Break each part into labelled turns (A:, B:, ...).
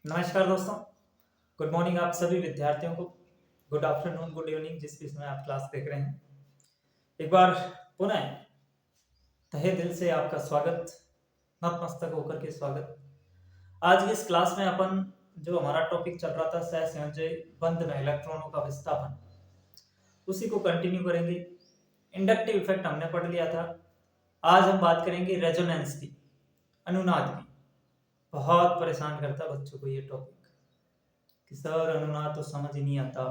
A: नमस्कार दोस्तों। Good morning आप सभी विद्यार्थियों को। गुड आफ्टरनून, गुड इवनिंग, जिस भी समय आप क्लास देख रहे हैं। एक बार पुनः तहे दिल से आपका स्वागत, नतमस्तक होकर के स्वागत। आज की इस क्लास में अपन जो हमारा टॉपिक चल रहा था सहसंयोजक बंध में इलेक्ट्रॉनों का विस्थापन, उसी को कंटिन्यू करेंगे। इंडक्टिव इफेक्ट हमने पढ़ लिया था। आज हम बात करेंगे रेजोनेंस की, अनुनाद की। बहुत परेशान करता बच्चों को ये टॉपिक कि सर अनुनाद तो समझ ही नहीं आता,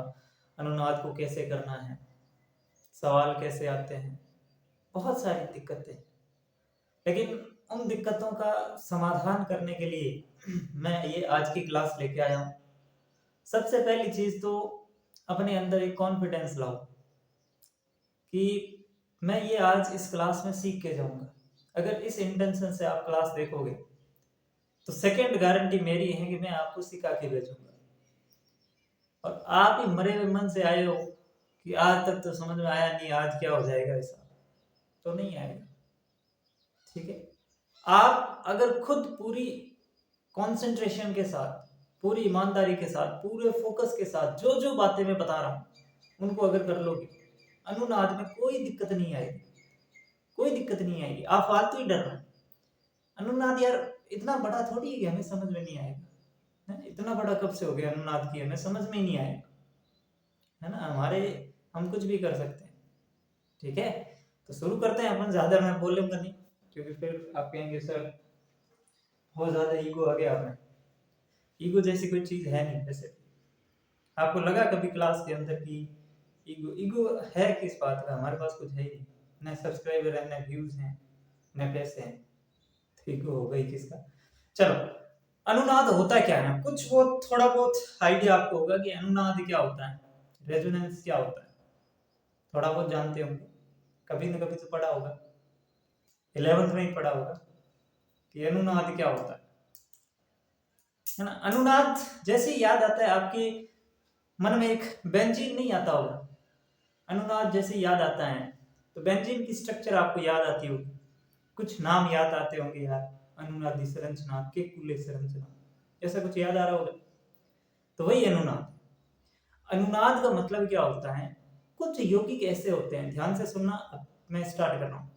A: अनुनाद को कैसे करना है, सवाल कैसे आते हैं, बहुत सारी दिक्कतें। लेकिन उन दिक्कतों का समाधान करने के लिए मैं ये आज की क्लास लेके आया हूँ। सबसे पहली चीज तो अपने अंदर एक कॉन्फिडेंस लाओ कि मैं ये आज इस क्लास में सीख के जाऊंगा। अगर इस इंटेंशन से आप क्लास देखोगे तो सेकंड गारंटी मेरी है कि मैं आपको सिखा के भेजूंगा। और आप ही मरे हुए मन से आए हो कि आज तक तो समझ में आया नहीं, आज क्या हो जाएगा, ऐसा तो नहीं आएगा। ठीक है, आप अगर खुद पूरी कंसंट्रेशन के साथ, पूरी ईमानदारी के साथ, पूरे फोकस के साथ जो जो बातें मैं बता रहा हूं उनको अगर कर लोगे, अनुनाद में कोई दिक्कत नहीं आएगी, कोई दिक्कत नहीं आएगी। आप फालतू ही डर रहे हैं। अनुनाद यार इतना बड़ा थोड़ी है कि हमें समझ में नहीं आएगा, है? इतना बड़ा कब से हो गया अनुनाद की, हमें समझ में ही नहीं आएगा, है ना। हम कुछ भी कर सकते हैं। ठीक है, तो शुरू करते हैं अपन। ज्यादा मैं बोलूंगा नहीं क्योंकि फिर आप कहेंगे सर बहुत ज्यादा ईगो आ गया आपने। ईगो जैसी कोई चीज है नहीं। वैसे आपको लगा कभी क्लास के अंदर की ईगो ईगो है किस बात का? हमारे पास कुछ है ही नहीं, न सब्सक्राइबर है, न व्यूज हैं, न पैसे हैं, तो ईगो हो गई किसका। चलो, अनुनाद होता क्या है, कुछ वो थोड़ा बहुत आइडिया आपको होगा कि अनुनाद क्या होता है, रेजोनेंस क्या होता है, थोड़ा बहुत जानते होंगे। कभी न कभी तो पढ़ा होगा, 11th में ही पढ़ा होगा कि अनुनाद क्या होता है ना। अनुनाद जैसे ही याद आता है आपके मन में, एक बेंजीन नहीं आता होगा, अनुनाद जैसे याद आता है तो बेंजीन की स्ट्रक्चर आपको याद आती होगी, कुछ नाम याद आते होंगे यार, अनुनादी संरचना, केकुले संरचना, ऐसा कुछ याद आ रहा होगा। तो वही अनुनाद। अनुनाद का मतलब क्या होता है, कुछ यौगिक ऐसे होते हैं, ध्यान से सुनना, मैं स्टार्ट कर रहा हूं।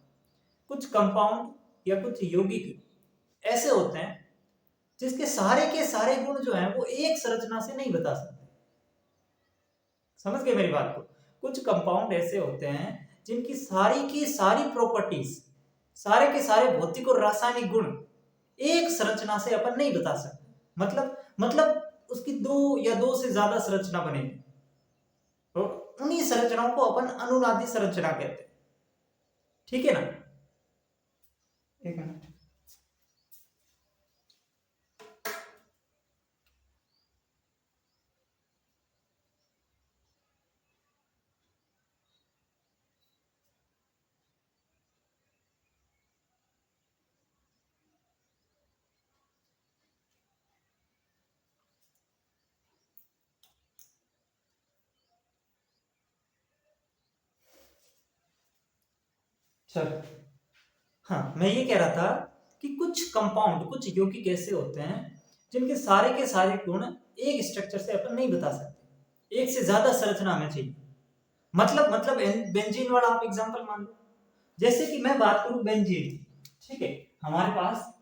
A: कुछ कंपाउंड या कुछ यौगिक ऐसे होते हैं जिसके सारे के सारे गुण जो हैं वो एक संरचना से नहीं बता सकते। समझ गए मेरी बात को? कुछ कंपाउंड ऐसे होते हैं जिनकी सारी की सारी प्रॉपर्टीज, सारे के सारे भौतिक और रासायनिक गुण एक संरचना से अपन नहीं बता सकते। मतलब उसकी दो या दो से ज्यादा संरचना बनेगी, तो उन्हीं संरचनाओं को अपन अनुनादी संरचना कहते हैं। ठीक है ना। एक मिनट। चल, हाँ, मैं ये कह रहा था कि कुछ कंपाउंड, कुछ यौगिक ऐसे होते हैं जिनके सारे के सारे गुण एक स्ट्रक्चर से अपन नहीं बता सकते, एक से ज्यादा संरचना हमें चाहिए। मतलब बेंजीन वाला आप एग्जांपल मान लो। जैसे कि मैं बात करूं बेंजीन की, ठीक है, हमारे पास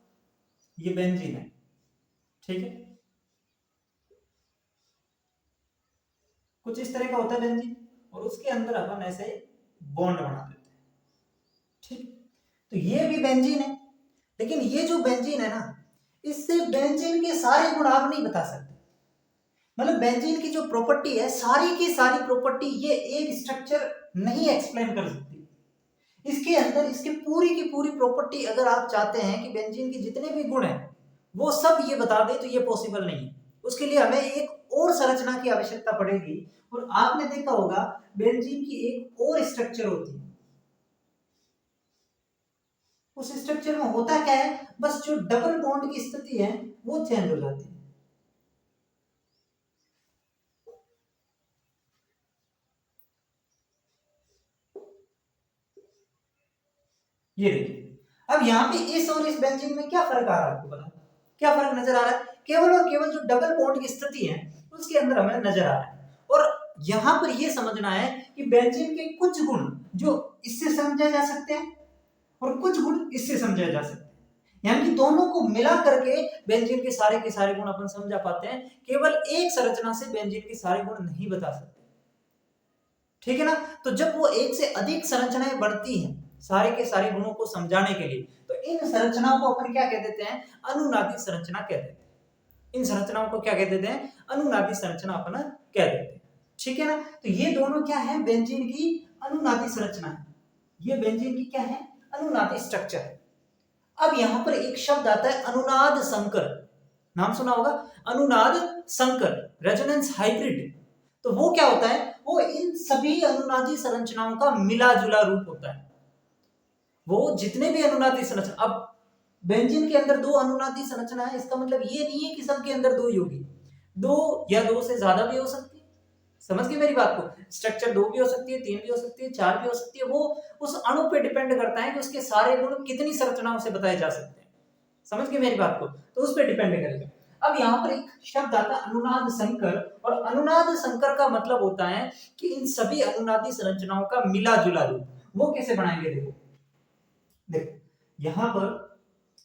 A: ये बेंजीन है, ठीक है, कुछ इस तरह का होता है बेंजीन, और उसके अंदर अपन ऐसे बॉन्ड बना देते हैं। ठीक, तो ये भी बेंजीन है, लेकिन ये जो बेंजीन है ना, इससे बेंजीन के सारे गुण आप नहीं बता सकते। मतलब बेंजीन की जो प्रॉपर्टी है, सारी की सारी प्रॉपर्टी ये एक स्ट्रक्चर नहीं एक्सप्लेन कर सकती। इसके अंदर इसकी पूरी की पूरी प्रॉपर्टी अगर आप चाहते हैं कि बेंजीन के जितने भी गुण हैं वो सब ये बता दे, तो ये पॉसिबल नहीं है। उसके लिए हमें एक और संरचना की आवश्यकता पड़ेगी। और आपने देखा होगा बेंजीन की एक और स्ट्रक्चर होती है, उस स्ट्रक्चर में होता क्या है, बस जो डबल बॉन्ड की स्थिति है वो चेंज हो जाती है। ये देखिए, अब यहाँ पे इस और इस बेंजीन में क्या फर्क आ रहा है, आपको पता क्या फर्क नजर आ रहा है? केवल और केवल जो डबल बॉन्ड की स्थिति है उसके अंदर हमें नजर आ रहा है। और यहां पर यह समझना है कि बेंजीन के कुछ गुण जो इससे समझे जा सकते हैं और कुछ गुण इससे समझे जा सकते हैं, यानी कि दोनों को मिला करके बेंजीन के सारे गुण अपन समझा पाते हैं। केवल एक संरचना से बेंजीन के सारे गुण नहीं बता सकते, ठीक है ना। तो जब वो एक से अधिक संरचनाएं बढ़ती हैं सारे के सारे गुणों को समझाने के लिए, तो इन संरचनाओं को अपन क्या कह देते हैं, अनुनादी संरचना कह देते हैं। इन संरचनाओं को क्या कह देते हैं, अनुनादी संरचना अपन कह देते हैं, ठीक है ना। तो ये दोनों क्या है, बेंजीन की अनुनादी संरचना है, ये बेंजीन की क्या है, अनुनादी स्ट्रक्चर है। अब यहां पर एक शब्द आता है अनुनाद संकर, नाम सुना होगा, अनुनाद संकर, रेजोनेंस हाइब्रिड। तो वो क्या होता है, वो इन सभी अनुनादी संरचनाओं का मिला जुला रूप होता है। वो जितने भी अनुनादी संरचना, अब बेंजीन के अंदर दो अनुनादी संरचना है, इसका मतलब ये नहीं है कि सबके अंदर दो ही होगी, दो या दो से ज्यादा भी हो सकती है। समझ गए मेरी बात को, स्ट्रक्चर दो भी हो सकती है, तीन भी हो सकती है, चार भी हो सकती है। वो उस अणु पे डिपेंड करता है कि उसके सारे गुण कितनी संरचनाओं से बताए जा सकते हैं। समझ गए मेरी बात को, तो उस पे डिपेंड करेगा। अब यहाँ पर एक शब्द आता है अनुनाद संकर, और अनुनाद संकर का मतलब होता है कि इन सभी अनुनादी संरचनाओं का मिला जुला रूप। वो कैसे बनाएंगे, देखो देखो यहाँ पर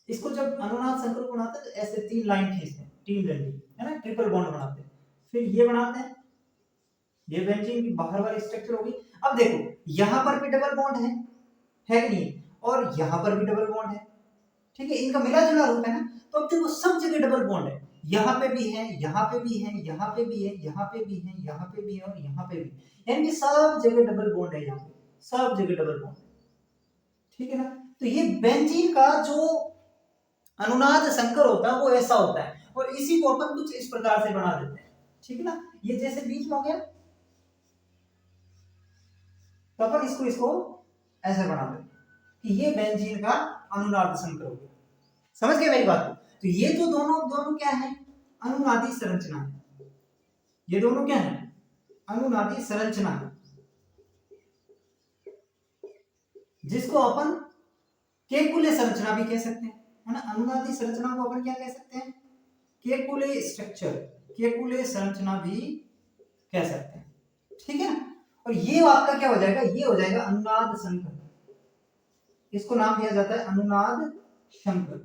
A: इसको जब अनुनाद संकर को बनाते हैं तो ऐसे तीन लाइन खींचते हैं, तीन लाइन है ना, ट्रिपल बॉन्ड बनाते हैं, फिर ये बनाते हैं, ये बेंजीन की बाहर वाली स्ट्रक्चर होगी। अब देखो यहां पर भी डबल बॉन्ड है कि नहीं, और यहां पर भी डबल बॉन्ड है, ठीक है, इनका मिला जुला रूप है ना। तो अब देखो सब जगह डबल बॉन्ड है, यहाँ पे भी है, यहाँ पे भी है, यहाँ पे भी है, यहाँ पे भी है, यहाँ पे भी है, और यहाँ पे भी, यानी कि सब जगह डबल बॉन्ड है, यहाँ पे सब जगह डबल बॉन्ड, ठीक है ना। तो ये बेंजीन का जो अनुनाद संकर होता है वो ऐसा होता है, और इसी को अपन कुछ इस प्रकार से बना देते हैं, ठीक है ना। ये जैसे बीच में हो गया, तो अपन इसको ऐसे बना देते कि ये बेंजीन का अनुनाद संकर हो गया। समझ गए मेरी बात को। तो ये जो दोनों क्या है, अनुनादी संरचना है, ये दोनों क्या है, अनुनादी संरचना है, जिसको अपन केकुले संरचना भी कह सकते हैं, है ना। अनुनादी संरचना को अपन क्या कह सकते हैं, केकुले स्ट्रक्चर, केकुले संरचना भी कह सकते हैं, ठीक है ना। और ये आपका क्या हो जाएगा, ये हो जाएगा अनुनाद संकर, इसको नाम दिया जाता है अनुनाद संकर।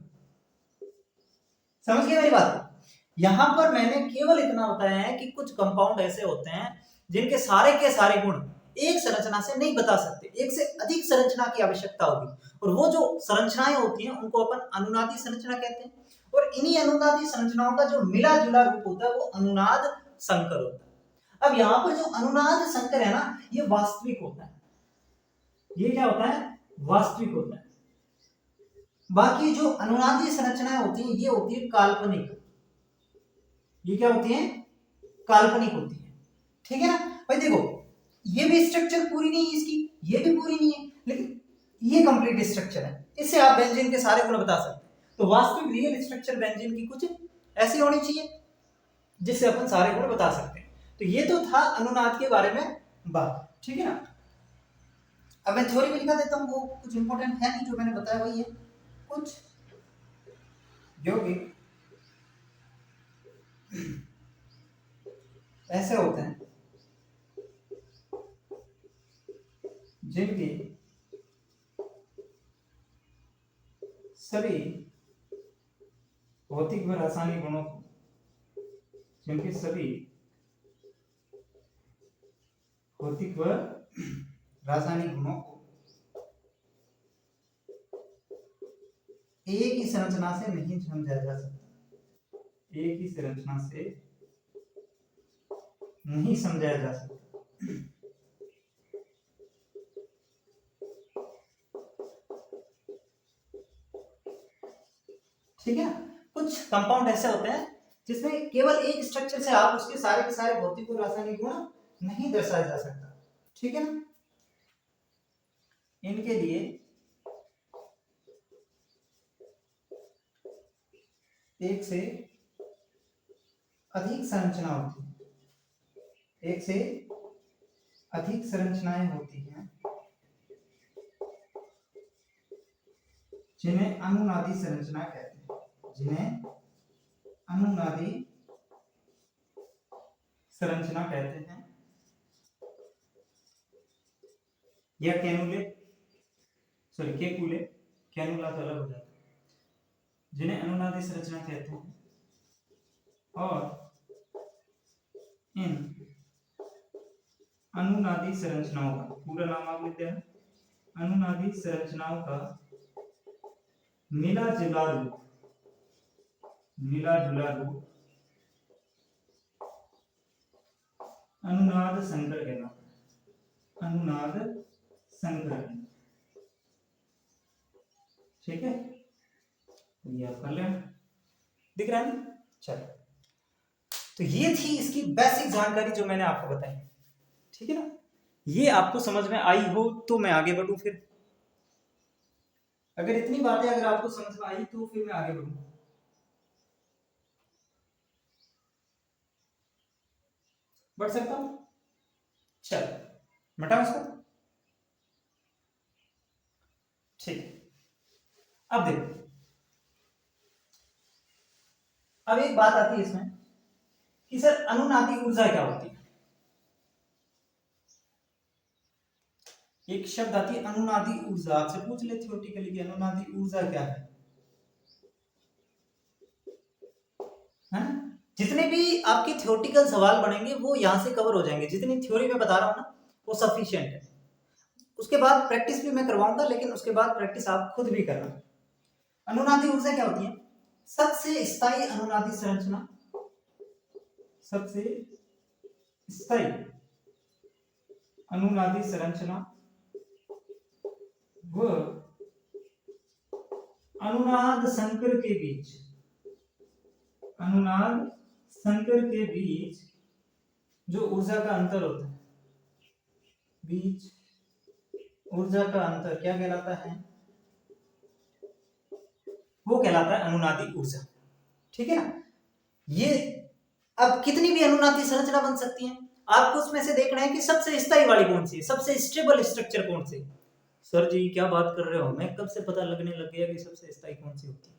A: समझ गए मेरी बात। यहां पर मैंने केवल इतना बताया है कि कुछ कंपाउंड ऐसे होते हैं जिनके सारे के सारे गुण एक संरचना से नहीं बता सकते, एक से अधिक संरचना की आवश्यकता होगी, और वो जो संरचनाएं होती हैं उनको अपन अनुनादी संरचना कहते हैं, और इन्हीं अनुनादी संरचनाओं का जो मिला जुला रूप होता है वो अनुनाद संकर होता है। अब यहाँ पर जो अनुनाद संकर है ना, ये वास्तविक होता है, ये क्या होता है, वास्तविक होता है। बाकी जो अनुनादी संरचनाएं होती हैं ये होती है काल्पनिक, ये क्या होती है, काल्पनिक होती है, ठीक है ना। भाई देखो ये भी स्ट्रक्चर पूरी नहीं है इसकी, ये भी पूरी नहीं है, लेकिन ये कंप्लीट स्ट्रक्चर है, इससे आप बेंजीन के सारे गुण बता सकते हैं। तो वास्तविक रियल स्ट्रक्चर बेंजीन की कुछ ऐसी होनी चाहिए जिससे अपन सारे गुण बता सकते हैं। तो ये तो था अनुनाद के बारे में बात, ठीक है ना। अब मैं थ्योरी भी लिखा देता हूँ, वो कुछ इंपॉर्टेंट है नहीं, जो मैंने बताया वही है, कुछ यौगिक ऐसे होते हैं जिनके सभी भौतिक व रासायनिक गुणों को, जिनके सभी भौतिक व रासायनिक गुणों को एक ही संरचना से नहीं समझा जा सकता, एक ही संरचना से नहीं समझाया जा सकता। ठीक है, कुछ कंपाउंड ऐसे होते हैं जिसमें केवल एक स्ट्रक्चर से आप उसके सारे के सारे भौतिक और रासायनिक गुण नहीं दर्शाया जा सकता, ठीक है ना। इनके लिए एक से अधिक संरचना होती है, एक से अधिक संरचनाएं होती हैं जिन्हें अनुनादी संरचना कहते हैं, जिन्हें अनुनादी संरचना कहते हैं, या कैनुले, सॉरी केकुले, कैनुला तो अलग हो जाता है, जिन्हें अनुनादी संरचना कहते हैं। और इन अनुनादी संरचनाओं का पूरा नाम आप लिखते हैं, अनुनादी संरचनाओं का मिला जुला रूप अनुनाद संकर कहलाता है, अनुनाद संकर। ठीक है, ये आप कर लेना, दिख रहा है ना। चलो, तो ये थी इसकी बेसिक जानकारी जो मैंने आपको बताई। ठीक है ना, ये आपको समझ में आई हो तो मैं आगे बढ़ूं। फिर अगर इतनी बातें अगर आपको समझ में आई तो फिर मैं आगे बढ़ूं। बढ़ सकता हूं? चलो मिटाओ इसको। ठीक, अब देखो, अब एक बात आती है इसमें कि सर अनुनादी ऊर्जा क्या होती है। एक शब्द आती है अनुनादी ऊर्जा, आपसे पूछ ले थ्योरेटिकली कि अनुनादी ऊर्जा क्या है। जितने भी आपके थ्योरेटिकल सवाल बनेंगे वो यहां से कवर हो जाएंगे, जितनी थ्योरी में बता रहा हूं ना वो सफिशिएंट है। उसके बाद प्रैक्टिस भी मैं करवाऊंगा, लेकिन उसके बाद प्रैक्टिस आप खुद भी करना। अनुनादी ऊर्जा क्या होती है? सबसे स्थायी अनुनादी संरचना, सबसे स्थायी अनुनादी संरचना व अनुनाद संकर के बीच, अनुनाद संकर के बीच जो ऊर्जा का अंतर होता है, बीच ऊर्जा का अंतर क्या कहलाता है? वो कहलाता है अनुनादी ऊर्जा। ठीक है ना। ये अब कितनी भी अनुनादी संरचना बन सकती है, आपको उसमें से देखना है कि सबसे स्थायी वाली कौन सी है, सबसे स्टेबल स्ट्रक्चर कौन सी। सर जी क्या बात कर रहे हो, मैं कब से पता लगने लग गया कि सबसे स्थायी कौन सी होती है।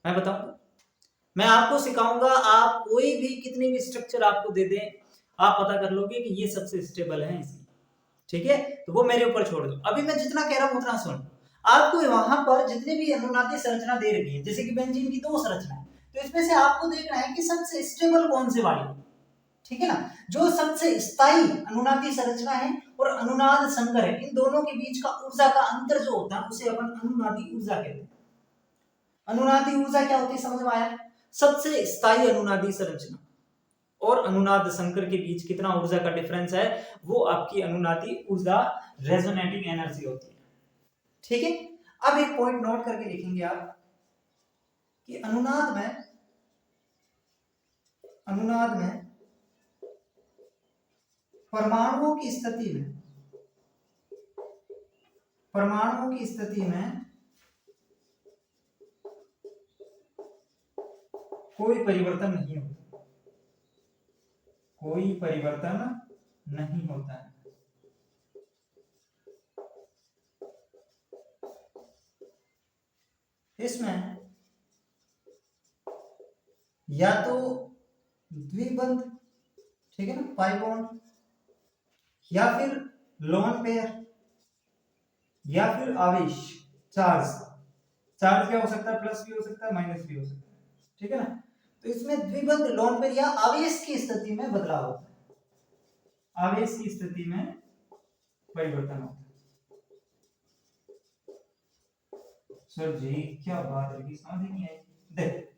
A: मैं बताऊंगा, मैं आपको सिखाऊंगा। आप कोई भी कितनी भी स्ट्रक्चर आपको दे दें, आप पता कर लोगे कि ये सबसे स्टेबल है इसकी। ठीक है, तो वो मेरे ऊपर छोड़ दो। अभी मैं जितना कह रहा हूं उतना सुन। आपको वहां पर जितनी भी अनुनादी संरचना दे रखी है, जैसे कि बेंजीन की 2 संरचना है, तो इसमें से आपको देखना है कि सबसे स्टेबल कौन से वाली है। ठीक है ना, जो सबसे स्थायी अनुनादी संरचना है और अनुनाद संकर है, इन दोनों के बीच का ऊर्जा का अंतर जो होता है उसे अपन अनुनादी ऊर्जा कहते हैं। अनुनादी ऊर्जा क्या होती है समझ में आया? सबसे स्थायी अनुनादी संरचना और अनुनाद संकर के बीच कितना ऊर्जा का डिफरेंस है, वो आपकी अनुनादी ऊर्जा रेजोनेटिंग एनर्जी होती है। ठीक है, अब एक पॉइंट नोट करके लिखेंगे आप कि अनुनाद में परमाणुओं की स्थिति में कोई परिवर्तन नहीं होता, कोई परिवर्तन नहीं होता है। इसमें या तो द्विबंध, ठीक है ना, पाई बॉन्ड, या फिर लोन पेयर, या फिर आवेश चार्ज। चार्ज क्या हो सकता है? प्लस भी हो सकता है, माइनस भी हो सकता है। ठीक है ना, तो इसमें द्विबंध, लोन पेयर या आवेश की स्थिति में बदलाव होता है, आवेश की स्थिति में परिवर्तन होता है। सर जी क्या बात है, समझ ही नहीं आई। देख,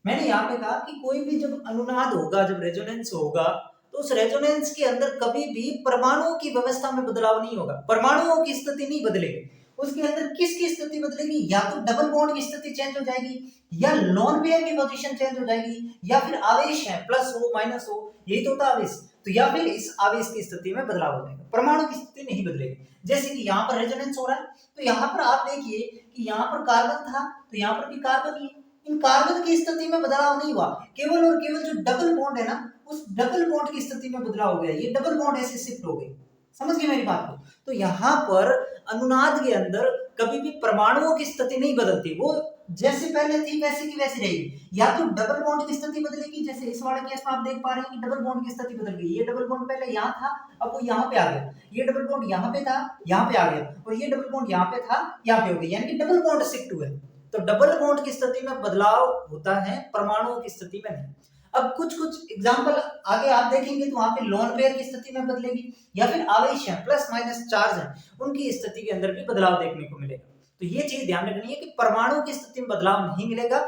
A: मैंने यहाँ पे कहा कि कोई भी जब अनुनाद होगा, जब रेजोनेंस होगा, तो उस रेजोनेंस के अंदर कभी भी परमाणुओं की व्यवस्था में बदलाव नहीं होगा, परमाणुओं की स्थिति नहीं बदलेगी। उसके अंदर किसकी स्थिति बदलेगी? या तो डबल बॉन्ड की स्थिति चेंज हो जाएगी, या लोन पेयर की पोजीशन चेंज हो जाएगी, या फिर आवेश है प्लस हो माइनस हो, यही तो होता है आवेश, तो या फिर इस आवेश की स्थिति में बदलाव हो जाएगा, परमाणु की स्थिति नहीं बदलेगी। जैसे कि यहाँ पर रेजोनेंस हो रहा है, तो यहाँ पर आप देखिए कि यहाँ पर कार्बन था, तो यहाँ पर भी कार्बन ही है। इन कार्बन की स्थिति में बदलाव नहीं हुआ, केवल और केवल जो डबल बॉन्ड है ना, उस डबल बॉन्ड की स्थिति में बदलाव हो गया। ये डबल बॉन्ड ऐसे शिफ्ट हो गए,
B: समझ गए मेरी बात को? तो यहाँ पर अनुनाद के अंदर कभी भी परमाणुओं की स्थिति नहीं बदलती, वो जैसे पहले थी वैसे की वैसी रहेगी। या तो डबल बॉन्ड की स्थिति बदलेगी, जैसे इस वाले केस में आप देख पा रहे हैं कि डबल बॉन्ड की स्थिति बदल गई। ये डबल बॉन्ड पहले यहाँ था, अब वो यहाँ पे आ गया। ये डबल बॉन्ड यहाँ पे था, यहाँ पे आ गया, और ये डबल बॉन्ड यहाँ पे था, यहाँ पे हो गया, यानी कि डबल बॉन्ड शिफ्ट हुए। तो डबल बॉन्ड की स्थिति में बदलाव होता है, परमाणुओं की स्थिति में नहीं। अब कुछ कुछ एग्जाम्पल आगे आप देखेंगे तो वहां पे लोन पेयर की स्थिति में बदलेगी, या फिर आवेश है, प्लस माइनस चार्ज है, उनकी स्थिति के अंदर भी बदलाव देखने को मिलेगा। तो ये चीज ध्यान रखनी है कि परमाणु की स्थिति में बदलाव नहीं मिलेगा।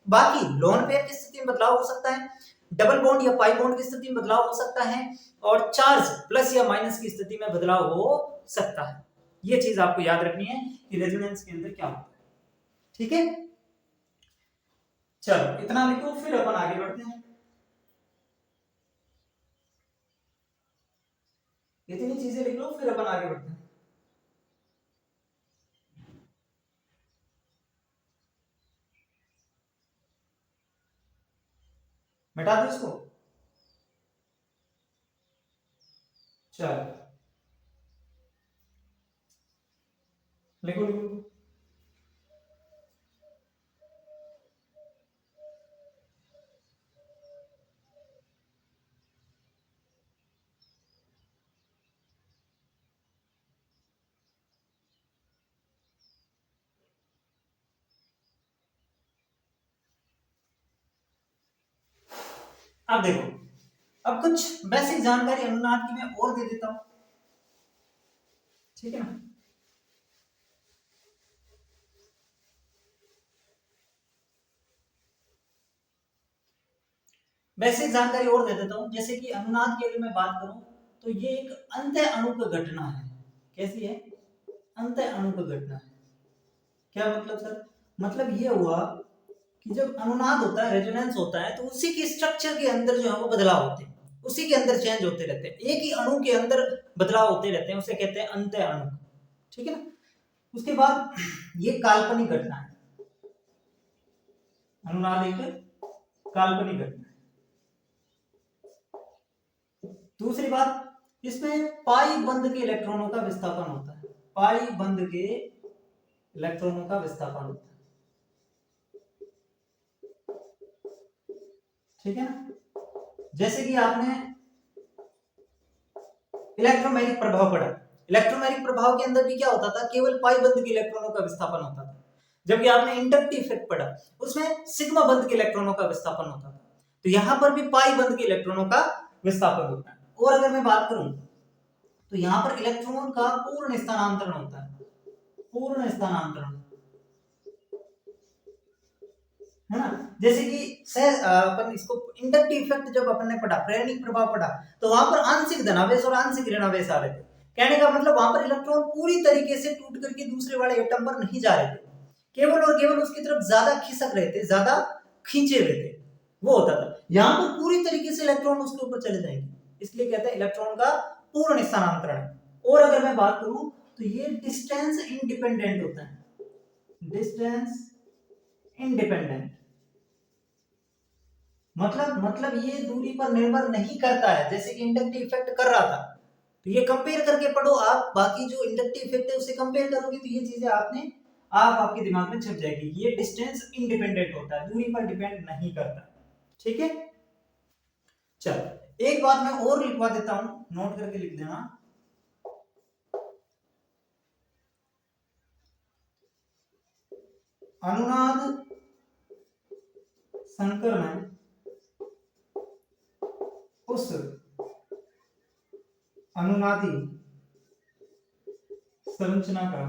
B: बाकी लोन पेयर की स्थिति में बदलाव हो सकता है, डबल बॉन्ड या पाई बॉन्ड की स्थिति में बदलाव हो सकता है, और चार्ज प्लस या माइनस की स्थिति में बदलाव हो सकता है। ये चीज आपको याद रखनी है कि रेजोनेंस के अंदर क्या होता है। ठीक है, चलो इतना लिखो, फिर अपन आगे बढ़ते हैं। इतनी चीजें लिख लो, फिर अपन आगे बढ़ते हैं। मिटा दो इसको, चलो लिखो लिखो। अब देखो, अब कुछ बेसिक जानकारी अनुनाद की मैं और दे देता हूं, ठीक है ना। बेसिक जानकारी और दे देता हूं, जैसे कि अनुनाद की अगर मैं बात करूं तो ये एक अंत अणु की घटना है। कैसी है? अंत अणु की घटना है। क्या मतलब सर? मतलब ये हुआ कि जब अनुनाद होता है, रेजोनेंस होता है, तो उसी की स्ट्रक्चर के अंदर जो है वो बदलाव होते हैं, उसी के अंदर चेंज होते रहते हैं, एक ही अणु के अंदर बदलाव होते रहते हैं, उसे कहते हैं अंत अणु। ठीक है ना। उसके बाद ये काल्पनिक घटना है, अनुनाद एक काल्पनिक घटना है। दूसरी बात, इसमें पाई बंध के इलेक्ट्रॉनों का विस्थापन होता है, पाई बंध के इलेक्ट्रॉनों का विस्थापन होता है। ठीक है ना। जैसे कि आपने इलेक्ट्रोमैग्नेटिक प्रभाव पढ़ा, इलेक्ट्रोमैग्नेटिक प्रभाव के अंदर भी क्या होता था, केवल पाई बंध के इलेक्ट्रॉनों का विस्थापन होता था। जबकि आपने इंडक्टिव इफेक्ट पढ़ा, उसमें सिग्मा बंध के इलेक्ट्रॉनों का विस्थापन होता था। तो यहां पर भी पाई बंध के इलेक्ट्रॉनों का विस्थापन होता है। और अगर मैं बात करूं तो यहां पर इलेक्ट्रॉन का पूर्ण स्थानांतरण होता है, पूर्ण स्थानांतरण, है ना। जैसे कि अपन इसको इंडक्टिव इफेक्ट जब अपन ने पढ़ा, प्रेरणिक प्रभाव पढ़ा, तो वहां पर आंशिक धनावेश और आंशिक ऋणावेश आ रहे थे। कहने का मतलब वहां पर इलेक्ट्रॉन पूरी तरीके से टूट करके दूसरे वाले एटम पर नहीं जा रहे थे, केवल और केवल उसकी तरफ ज्यादा खिसक रहे थे, ज्यादा खींचे रहे थे, वो होता था। यहाँ पर पूरी तरीके से इलेक्ट्रॉन उसके ऊपर चले जाएंगे, इसलिए कहते हैं इलेक्ट्रॉन का पूर्ण स्थानांतरण है। और अगर मैं बात करूं तो ये डिस्टेंस इंडिपेंडेंट होता है, डिस्टेंस इंडिपेंडेंट, मतलब ये दूरी पर निर्भर नहीं करता है, जैसे कि इंडक्टिव इफेक्ट कर रहा था। तो ये कंपेयर करके पढ़ो आप, बाकी जो इंडक्टिव इफेक्ट है उससे कंपेयर करोगे तो ये चीजें आपके दिमाग में छप जाएगी। ये डिस्टेंस इंडिपेंडेंट होता है, दूरी पर डिपेंड नहीं करता। ठीक है, चलो एक बात मैं और लिखवा देता हूं, नोट करके लिख देना। अनुनाद संकर में उस अनुनादी संरचना का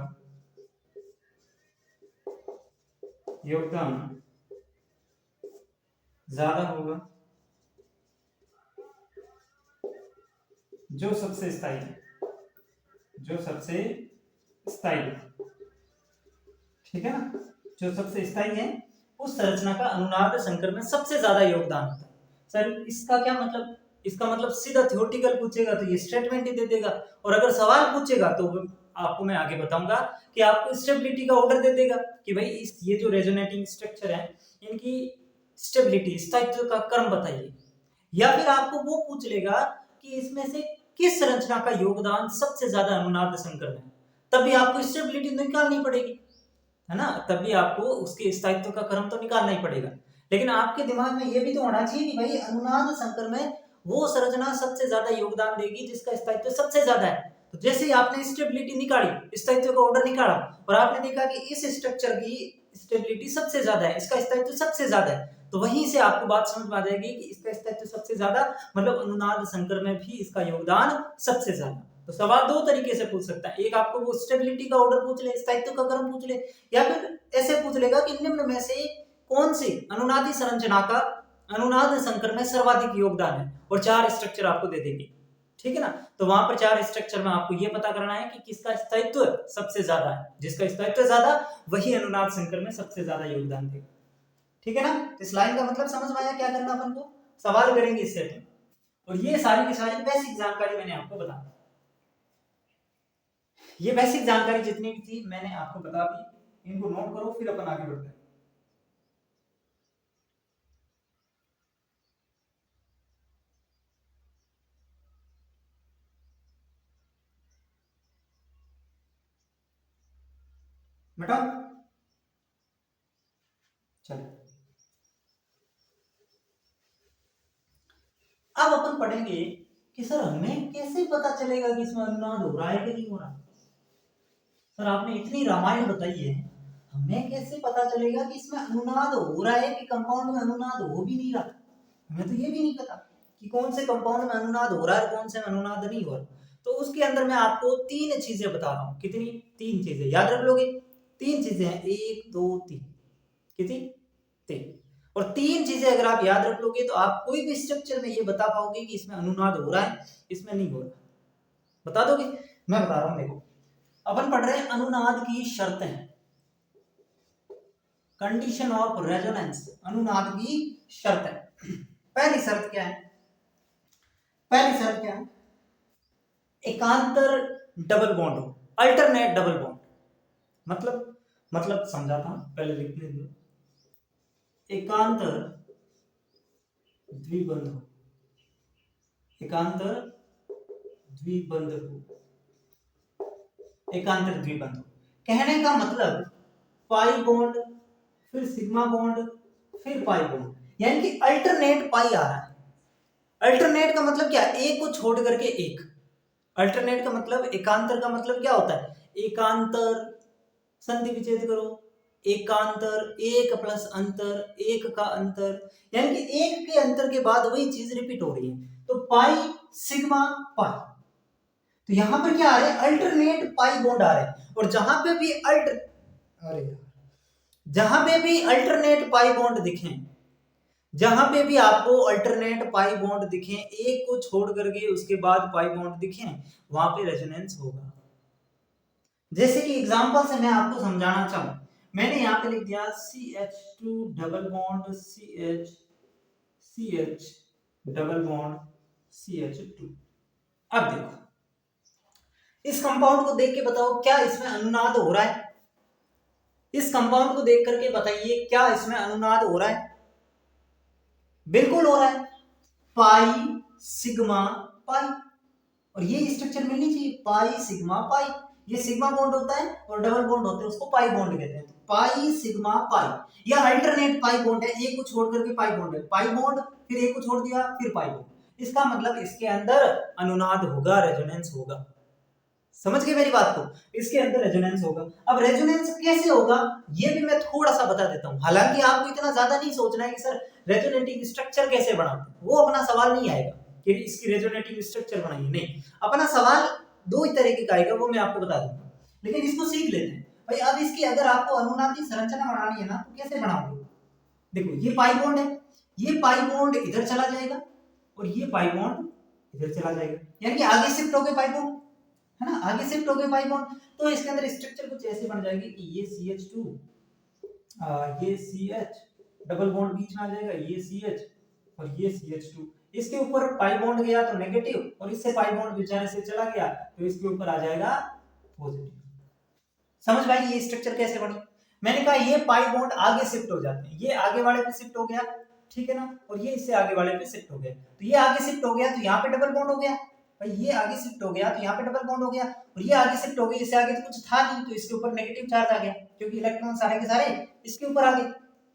B: योगदान ज्यादा होगा जो सबसे स्थायी है, जो सबसे स्थायी है। ठीक है ना, जो सबसे स्थायी है उस संरचना का अनुनाद संकर में सबसे ज्यादा योगदान होता है। सर इसका क्या मतलब? इसका मतलब सीधा थ्योरेटिकल पूछेगा तो ये स्टेटमेंट ही दे देगा, और अगर सवाल पूछेगा तो आपको मैं आगे बताऊंगा कि आपको स्टेबिलिटी का ऑर्डर दे देगा कि भाई ये जो रेजोनेटिंग स्ट्रक्चर है इनकी स्टेबिलिटी, स्थायित्व का क्रम बताइए। या फिर आपको वो पूछ लेगा कि इसमें से किस संरचना का योगदान सबसे ज्यादा अनुनाद संकर में है, तब भी आपको स्टेबिलिटी निकालनी पड़ेगी, है ना, तब भी आपको उसके स्थायित्व का क्रम तो निकालना ही पड़ेगा। लेकिन आपके दिमाग में ये भी तो होना चाहिए कि भाई अनुनाद संकर में वो संरचना सबसे ज्यादा योगदान देगी जिसका स्थायित्व सबसे ज्यादा है। तो जैसे ही आपने स्टेबिलिटी निकाली, स्थायित्व का ऑर्डर निकाला और आपने देखा कि इस स्ट्रक्चर की स्टेबिलिटी सबसे ज्यादा है, इसका स्थायित्व सबसे ज्यादा है, तो वहीं से आपको बात समझ में आ जाएगी कि इसका स्थायित्व सबसे ज्यादा, मतलब अनुनाद संकर में भी इसका योगदान सबसे ज्यादा। तो सवाल दो तरीके से पूछ सकता है, एक आपको वो स्टेबिलिटी का ऑर्डर पूछ ले, स्थायित्व का क्रम पूछ ले, या फिर ऐसे पूछ लेगा कि निम्न में से कौन सी अनुनादी संरचना का अनुनाद संकर में सर्वाधिक योगदान है, और 4 स्ट्रक्चर आपको दे देगी, ठीक है ना। तो वहां पर 4 स्ट्रक्चर में आपको ये पता करना है कि किसका स्थायित्व सबसे ज्यादा है, जिसका स्थायित्व ज्यादा वही अनुनाद संकर में सबसे ज्यादा योगदान देगा, ठीक है ना। इस लाइन का मतलब समझ में आया, क्या करना अपन को, सवाल करेंगे इससे। और ये सारी की सारी बेसिक जानकारी मैंने आपको बता दी, ये बेसिक जानकारी जितनी भी थी मैंने आपको बता दी, इनको नोट करो, फिर अपन आगे बढ़ते हैं। बेटा चलो, अब अपन पढ़ेंगे कि सर हमें कैसे पता चलेगा कि इसमें अनुनाद हो रहा है कि नहीं हो रहा। सर आपने इतनी रामायण बताई है, हमें कैसे पता चलेगा कि इसमें अनुनाद हो रहा है कि कंपाउंड में अनुनाद हो भी नहीं रहा। हमें तो ये भी नहीं पता कि कौन से कंपाउंड में अनुनाद हो रहा है, कौन से में अनुनाद नहीं हो रहा। तो उसके अंदर मैं आपको 3 चीजें बता रहा हूं। कितनी? 3 चीजें याद रख लोगे। 3 चीजें हैं, 1 2 3। कितनी? 3। और 3 चीजें अगर आप याद रख लोगे तो आप कोई भी स्ट्रक्चर में ये बता पाओगे कि इसमें अनुनाद हो रहा है, इसमें नहीं हो रहा। बता दोगे? मैं बता रहा हूं, देखो अपन पढ़ रहे हैं अनुनाद की शर्तें, कंडीशन ऑफ रेजोनेंस, अनुनाद की शर्तें। पहली शर्त क्या है? पहली शर्त क्या है? एकांतर डबल बॉन्ड हो, अल्टरनेट डबल बॉन्ड। मतलब समझाता हूं, पहले लिखने दो। एकांतर द्विबंध हो, एकांतर द्विबंध हो, एकांतर द्विबंध हो। कहने का मतलब पाई बॉन्ड, फिर सिग्मा बॉन्ड, फिर पाई बॉन्ड, यानी कि अल्टरनेट पाई आ रहा है। अल्टरनेट का मतलब क्या? एक को छोड़ करके एक। अल्टरनेट का मतलब, एकांतर का मतलब क्या होता है? एकांतर, संधि विच्छेद करो, एकांतर, एक प्लस अंतर, एक का अंतर, यानी कि एक के अंतर के बाद वही चीज रिपीट हो रही है। तो पाई सिग्मा पाई, तो यहां पर क्या आ रहा है? अल्टरनेट पाई बॉन्ड आ रहे हैं। और जहां पे भी जहां पे भी अल्टरनेट पाई बॉन्ड दिखे, जहां पे भी आपको अल्टरनेट पाई बॉन्ड दिखे, एक को छोड़ करके उसके बाद पाई बॉन्ड दिखे, वहां पे रेजोनेंस होगा। जैसे कि एग्जांपल से मैं आपको समझाना चाहूं, मैंने यहां पे लिख दिया CH2 double bond CH double bond CH2। अब देखो, इस कंपाउंड को देख के बताओ क्या इसमें अनुनाद हो रहा है? इस कंपाउंड को देख करके बताइए क्या इसमें अनुनाद हो रहा है? बिल्कुल हो रहा है, पाई सिग्मा पाई। और ये स्ट्रक्चर मिलनी चाहिए, पाई सिग्मा पाई। ये सिग्मा बॉन्ड होता है और डबल बॉन्ड होते हैं, उसको पाई बॉन्ड कहते हैं। तो पाई सिग्मा पाई, या अल्टरनेट पाई बॉन्ड है, एक को छोड़ करके पाई बॉन्ड है, पाई बॉन्ड, फिर एक को छोड़ दिया, फिर पाई बॉन्ड। इसका मतलब इसके अंदर अनुनाद होगा, रेजोनेंस होगा। समझ गए मेरी बात को? इसके अंदर रेजोनेंस होगा। अब रेजोनेंस कैसे होगा ये भी मैं थोड़ा सा बता देता हूं। हालांकि आपको इतना ज्यादा नहीं सोचना है कि सर रेजोनेटिंग स्ट्रक्चर कैसे बनाते हैं, वो अपना सवाल नहीं आएगा कि इसकी रेजोनेटिंग स्ट्रक्चर बनाइए, नहीं। अपना सवाल 2 ही तरीके का आएगा, वो मैं आपको बता दूंगा। लेकिन इसको सीख लेते हैं भाई। अब इसकी अगर आपको अनुनादी संरचना बनानी है ना, तो कैसे बनाओगे? देखो ये पाई बॉन्ड है, ये पाई बॉन्ड इधर चला जाएगा और ये पाई बॉन्ड इधर चला जाएगा, यानी कि आगे शिफ्ट हो गए पाई बॉन्ड, है ना, आगे शिफ्ट हो गए पाई बॉन्ड। तो इसके अंदर स्ट्रक्चर कुछ ऐसे बन जाएगी कि ये CH2, ये CH डबल बॉन्ड बीच में आ जाएगा, ये CH और ये CH2। इसके ऊपर पाई बॉन्ड गया तो नेगेटिव, और इससे पाई बॉन्ड जाने से चला गया तो इसके ऊपर आ जाएगा पॉजिटिव। समझ भाई ये स्ट्रक्चर कैसे बनी? मैंने कहा ये पाई बॉन्ड आगे शिफ्ट हो जाते हैं, ये आगे वाले पे शिफ्ट हो गया, ठीक है ना, और ये इससे आगे वाले पे शिफ्ट हो गया। तो ये आगे शिफ्ट हो गया तो यहाँ पे डबल बॉन्ड हो गया, भाई ये आगे शिफ्ट हो गया तो यहाँ पे डबल बॉन्ड हो गया, और ये आगे शिफ्ट हो गई, इससे आगे तो कुछ था नहीं, तो इसके ऊपर नेगेटिव चार्ज आ गया क्योंकि इलेक्ट्रॉन सारे के सारे इसके ऊपर आ गए।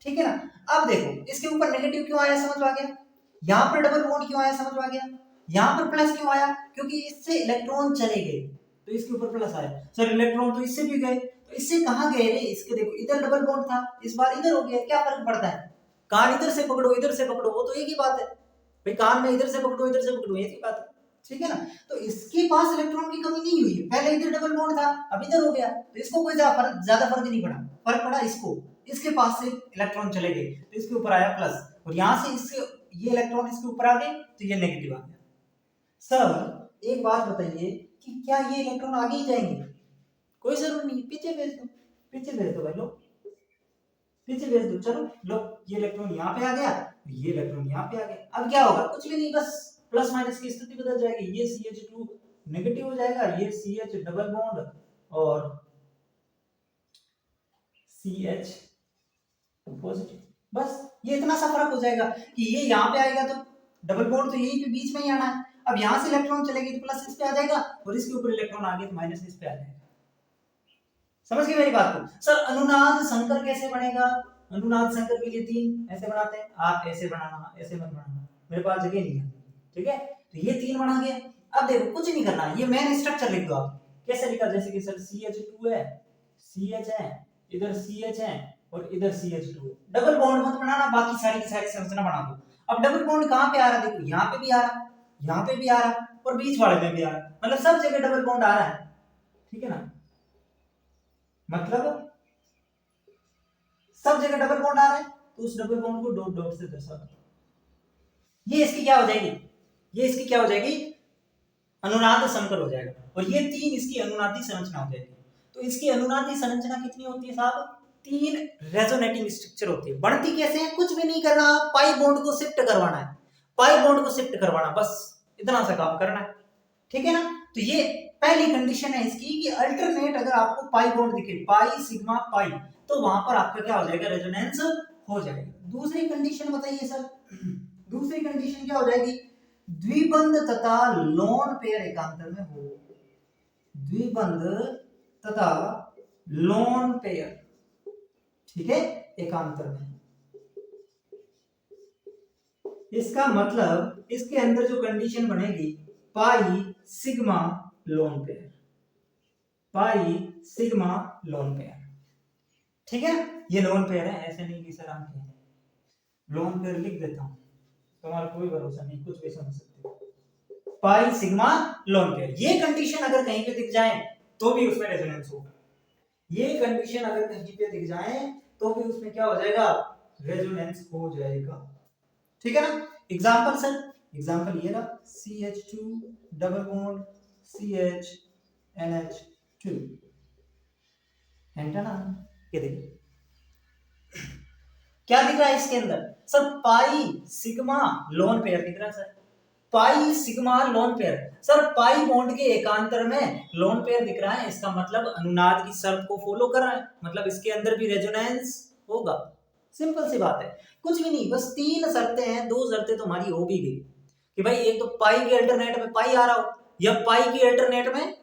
B: ठीक है ना। अब देखो इसके ऊपर नेगेटिव क्यों आया, समझ में आ गया। यहाँ पर डबल बॉन्ड क्यों आया, समझ में आ गया। यहाँ पर प्लस क्यों आया, क्योंकि इससे इलेक्ट्रॉन चले गए तो इसके ऊपर प्लस आया। सर इलेक्ट्रॉन तो इससे भी गए, तो इससे कहाँ गए रे, इसके देखो इधर डबल बॉन्ड था, इस बार इधर हो गया, क्या फर्क पड़ता है। कान इधर से पकड़ो इधर से पकड़ो वो तो एक ही बात है भाई, कान में इधर से पकड़ो इधर से पकड़ो एक ही बात है। ठीक है ना। तो इसके पास इलेक्ट्रॉन की कमी नहीं हुई है, पहले इधर डबल बॉन्ड था अब इधर हो गया, तो इसको कोई ज्यादा फर्क नहीं पड़ा, फर्क पड़ा इसको, इसके पास से इलेक्ट्रॉन चले गए तो इसके ऊपर आया प्लस, और यहां से इसके ये इलेक्ट्रॉन इसके ऊपर आ गए तो ये नेगेटिव आ गया। सर एक बात बताइए कि क्या ये इलेक्ट्रॉन आगे ही जाएंगे, कोई जरूर नहीं, पीछे भेज दो, पीछे भेज दो भाई, लो पीछे भेज दो, चलो लो ये इलेक्ट्रॉन यहाँ पे आ गया, ये इलेक्ट्रॉन यहाँ पे आ गया, अब क्या होगा, कुछ भी नहीं, बस प्लस माइनस की स्थिति बदल जाएगी, ये CH2 नेगेटिव हो जाएगा, ये CH डबल बॉन्ड और CH पॉजिटिव, बस ये इतना सा फर्क हो जाएगा कि ये यहाँ पे आएगा तो डबल बॉन्ड तो यही पे बीच में ही आना है, अब यहाँ से इलेक्ट्रॉन चलेगी तो प्लस इस पे आ जाएगा, और इसके ऊपर इलेक्ट्रॉन आ गया तो माइनस इस पे आ जाएगा। समझ गए मेरी बात को। सर अनुनाद संकर कैसे बनेगा, अनुनाद संकर के लिए 3 ऐसे बनाते हैं, आप ऐसे बनाना, ऐसे मत बनाना, मेरे पास जगह नहीं है। ठीक है, तो ये 3 बना गया। अब देखो कुछ नहीं करना, ये मेन स्ट्रक्चर लिख दो आप, कैसे लिखा, जैसे कि सर CH2 है, CH है, इधर CH है और इधर CH2 है, डबल बॉन्ड मत बनाना, बाकी सारी की सारी संरचना बना दो। अब डबल बॉन्ड कहां पे आ रहा है, देखो यहाँ पे भी आ रहा, यहाँ पे भी आ रहा और बीच वाले में भी आ रहा, मतलब सब जगह डबल बॉन्ड आ रहा है। ठीक है ना, मतलब सब जगह डबल बॉन्ड आ रहा है, तो उस double bond co dot dot से दर्शा दो। ये इसकी क्या हो जाएगी, ये इसकी क्या हो जाएगी, अनुनाद संकर हो जाएगा, और ये 3 इसकी अनुनादी संरचना हो जाएगी। तो इसकी अनुनादी संरचना कितनी होती है साहब, 3 रेजोनेटिंग स्ट्रक्चर होती है। बनती कैसे है, कुछ भी नहीं करना, पाई बॉन्ड को शिफ्ट करवाना है, पाई बॉन्ड को शिफ्ट करवाना, बस इतना सा काम करना है। ठीक है ना। तो ये पहली कंडीशन है इसकी कि अल्टरनेट अगर आपको पाई बॉन्ड दिखे, पाई सिग्मा पाई, तो वहां पर आपका क्या हो जाएगा, रेजोनेंस हो जाएगा। दूसरी कंडीशन बताइए सर, दूसरी कंडीशन क्या हो जाएगी, द्विबंध तथा लोन पेयर एकांतर में हो, द्विबंध तथा लोन पेयर, ठीक है, एकांतर में। इसका मतलब इसके अंदर जो कंडीशन बनेगी, pi sigma lone pair, pi sigma lone pair. ठीक है, ये लोन पेयर है, ऐसे नहीं कि सर आंखें, लोन पेयर लिख देता हूं, तुम्हारा कोई भरोसा नहीं, कुछ भी समझ सकते हो। पाई सिग्मा लोन पेयर, ये कंडीशन अगर कहीं पे दिख जाए तो भी उसमें रेजोनेंस होगा, ये कंडीशन अगर कहीं पे दिख जाए तो भी उसमें क्या हो जाएगा, रेजोनेंस हो जाएगा। ठीक है ना। एग्जांपल सर, एग्जांपल ये रहा, CH2 double bond CH NH2, है ना, ये देखिए क्या दिख रहा है इसके अंदर, sir pi sigma lone pair दिख रहा है sir, pi sigma lone pair, sir pi bond के एकांतर में लोन पेयर दिख रहा है, इसका मतलब अनुनाद की शर्त को फॉलो कर रहा है, मतलब इसके अंदर भी रेजोनेंस होगा। सिंपल सी बात है, कुछ भी नहीं, बस 3 शर्तें हैं, 2 शर्तें तो हमारी हो भी गई कि भाई एक तो पाई के अल्टरनेट में पाई आ रहा हो, या पाई के अल्टरनेट में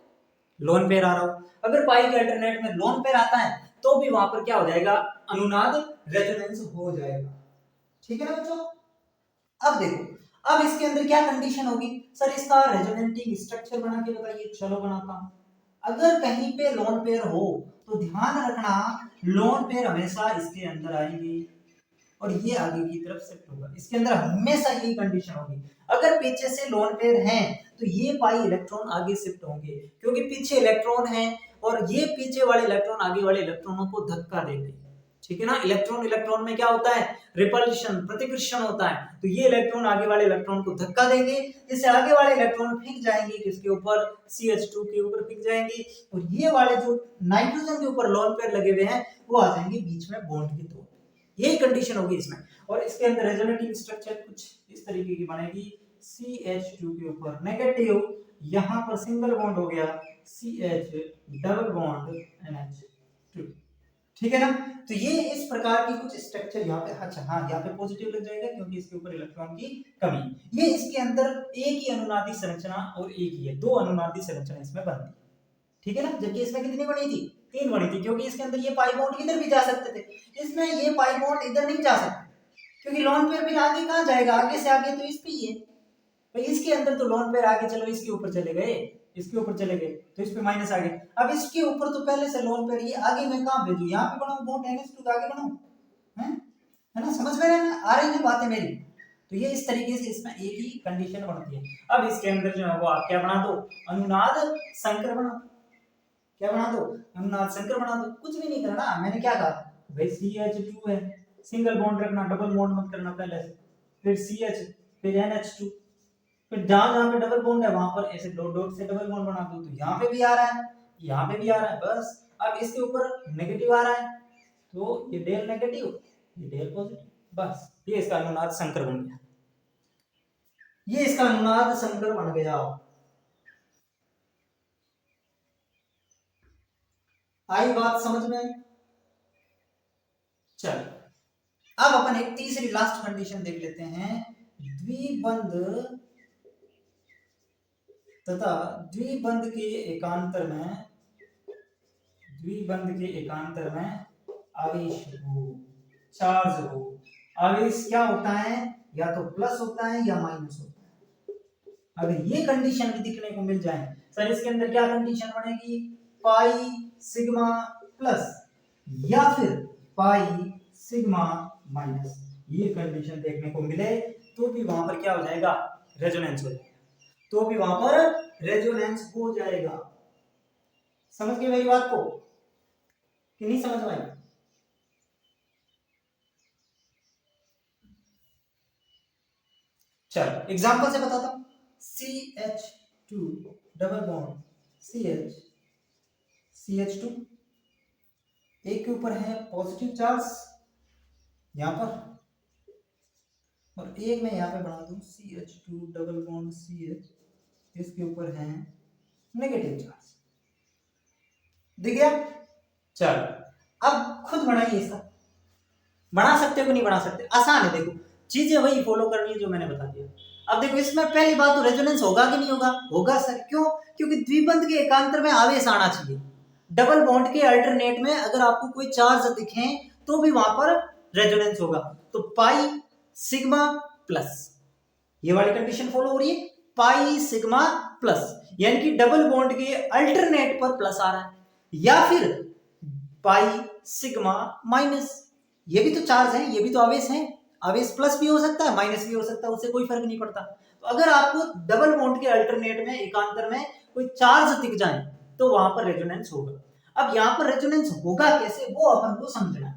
B: लोन पेयर आ रहा हो। अगर पाई के अल्टरनेट में लोन पेयर आता है तो भी वहां पर क्या हो जाएगा, अनुनाद रेजोनेंस हो जाएगा। ठीक है ना बच्चों। अब देखो, अब इसके अंदर क्या कंडीशन होगी, सर इसका रेजोनेटिंग स्ट्रक्चर बना के बताइए, चलो बनाता हूं। अगर कहीं पे लोन पेयर हो तो ध्यान रखना, लोन पेयर हमेशा इसके अंदर आएंगी और ये आगे की तरफ शिफ्ट होगा, इसके अंदर हमेशा यही कंडीशन होगी। अगर पीछे से लोन पेयर हैं तो ये पाई इलेक्ट्रॉन आगे शिफ्ट होंगे, क्योंकि पीछे इलेक्ट्रॉन है और ये पीछे वाले इलेक्ट्रॉन आगे वाले इलेक्ट्रॉनों को धक्का देंगे। ठीक है ना, इलेक्ट्रॉन इलेक्ट्रॉन में क्या होता है, रिपल्शन, प्रतिकर्षण होता है, तो ये इलेक्ट्रॉन आगे वाले इलेक्ट्रॉन को धक्का देंगे, जिससे आगे वाले इलेक्ट्रॉन फेंक जाएंगे किसके ऊपर, CH2 के ऊपर फेंक जाएंगे, और ये वाले जो नाइट्रोजन के ऊपर लोन पेयर लगे हुए हैं वो आ जाएंगे बीच में बॉन्ड के तौर, यही कंडीशन होगी इसमें। और इसके अंदर रेजोनेटिंग स्ट्रक्चर कुछ इस तरीके की बनेगी, CH2 के ऊपर नेगेटिव, यहां पर सिंगल बॉन्ड हो गया CH डबल बॉन्ड NH2। ठीक है ना। तो ये इस प्रकार की कुछ स्ट्रक्चर यहाँ पे, अच्छा हाँ यहाँ पे पॉजिटिव लग जाएगा क्योंकि इसके ऊपर इलेक्ट्रॉन की कमी। ये इसके अंदर एक ही अनुनादी संरचना और एक ही है, दो अनुनादी संरचना इसमें बनती, ठीक है ना, जबकि इसमें कितनी बनी थी, 3 बनी थी, क्योंकि इसके अंदर ये पाई बॉन्ड इधर भी जा सकते थे, इसमें ये पाई बॉन्ड इधर नहीं जा सकते क्योंकि लोन पेयर फिर आगे कहाँ जाएगा, आगे से आगे तो इस पे ही है, तो इसके अंदर तो लोन पेयर आगे चलो इसके ऊपर चले गए, इसके ऊपर चले गए तो इस पे माइनस आ गए, अब इसके ऊपर तो पहले से लोन पेयर, ये आगे मैं कहाँ भेजूं, यहाँ पे बनाऊं बॉन्ड NH2 का आगे बनाऊं, है ना, समझ में आ रही है बातें मेरी। तो ये इस तरीके से इसमें एक ही कंडीशन बनती है। अब इसके अंदर जो है वो आप क्या बना दो, अनुनाद संकर बना दो, क्या बना दो, अनुनाद संकर बना दो, कुछ भी नहीं करना, मैंने क्या कहा भाई CH2 है, सिंगल बॉन्ड रखना, डबल बॉन्ड मत करना पहले से, फिर CH, फिर NH2, फिर जहां जहां पे डबल बॉन्ड है वहां पर ऐसे डॉट डॉट से डबल बॉन्ड बना दो, तो यहाँ पे भी आ रहा है, यहाँ पे भी आ रहा है, बस अब इसके ऊपर नेगेटिव आ रहा है तो ये डेल नेगेटिव, ये डेल पॉजिटिव, बस ये इसका अनुनाद संकर बन गया, ये इसका अनुनाद संकर बन गया। आई बात समझ में? चल अब अपन एक तीसरी लास्ट कंडीशन देख लेते हैं, द्विबंध तथा द्विबंध के एकांतर में, द्विबंध के एकांतर में आवेश हो, चार्ज हो, आवेश क्या होता है, या तो प्लस होता है या माइनस होता है। अगर ये कंडीशन भी दिखने को मिल जाए सर, इसके अंदर क्या कंडीशन बनेगी, पाई सिग्मा प्लस या फिर पाई सिग्मा माइनस, ये कंडीशन देखने को मिले तो भी वहां पर क्या हो जाएगा, रेजोनेंस हो जाएगा, तो भी वहां पर रेजोनेंस हो जाएगा। समझ गए मेरी बात को कि नहीं समझ में आई? चलो एग्जांपल से बताता हूं, CH2 double bond CH, CH2 एक के ऊपर है पॉजिटिव चार्ज यहां पर, और एक मैं यहां पे बना दूं CH2 डबल बॉन्ड CH, इसके ऊपर है नेगेटिव चार्ज, दिख गया। चलो अब खुद बनाइए इसका, बना सकते हो कि नहीं बना सकते, आसान है, देखो चीजें वही फॉलो करनी है जो मैंने बता दिया। अब देखो इसमें पहली बात तो रेजोनेंस होगा कि नहीं होगा, होगा सर, क्यों, क्योंकि द्विबंध के एकांतर में आवेश आना चाहिए, डबल बॉन्ड के अल्टरनेट में अगर आपको कोई चार्ज दिखे तो भी वहां पर रेजोनेंस होगा, तो पाई सिग्मा प्लस, ये वाली कंडीशन फॉलो हो रही है, पाई सिग्मा प्लस, यानी कि डबल बॉन्ड के अल्टरनेट पर प्लस आ रहा है, या फिर पाई सिग्मा माइनस, ये भी तो चार्ज है, ये भी तो आवेश है, आवेश प्लस भी हो सकता है माइनस भी हो सकता है, उससे कोई फर्क नहीं पड़ता। तो अगर आपको डबल बॉन्ड के अल्टरनेट में एकांतर में कोई चार्ज दिख जाए तो वहां पर रेजोनेंस होगा। अब यहाँ पर रेजोनेंस होगा कैसे वो अपन को समझना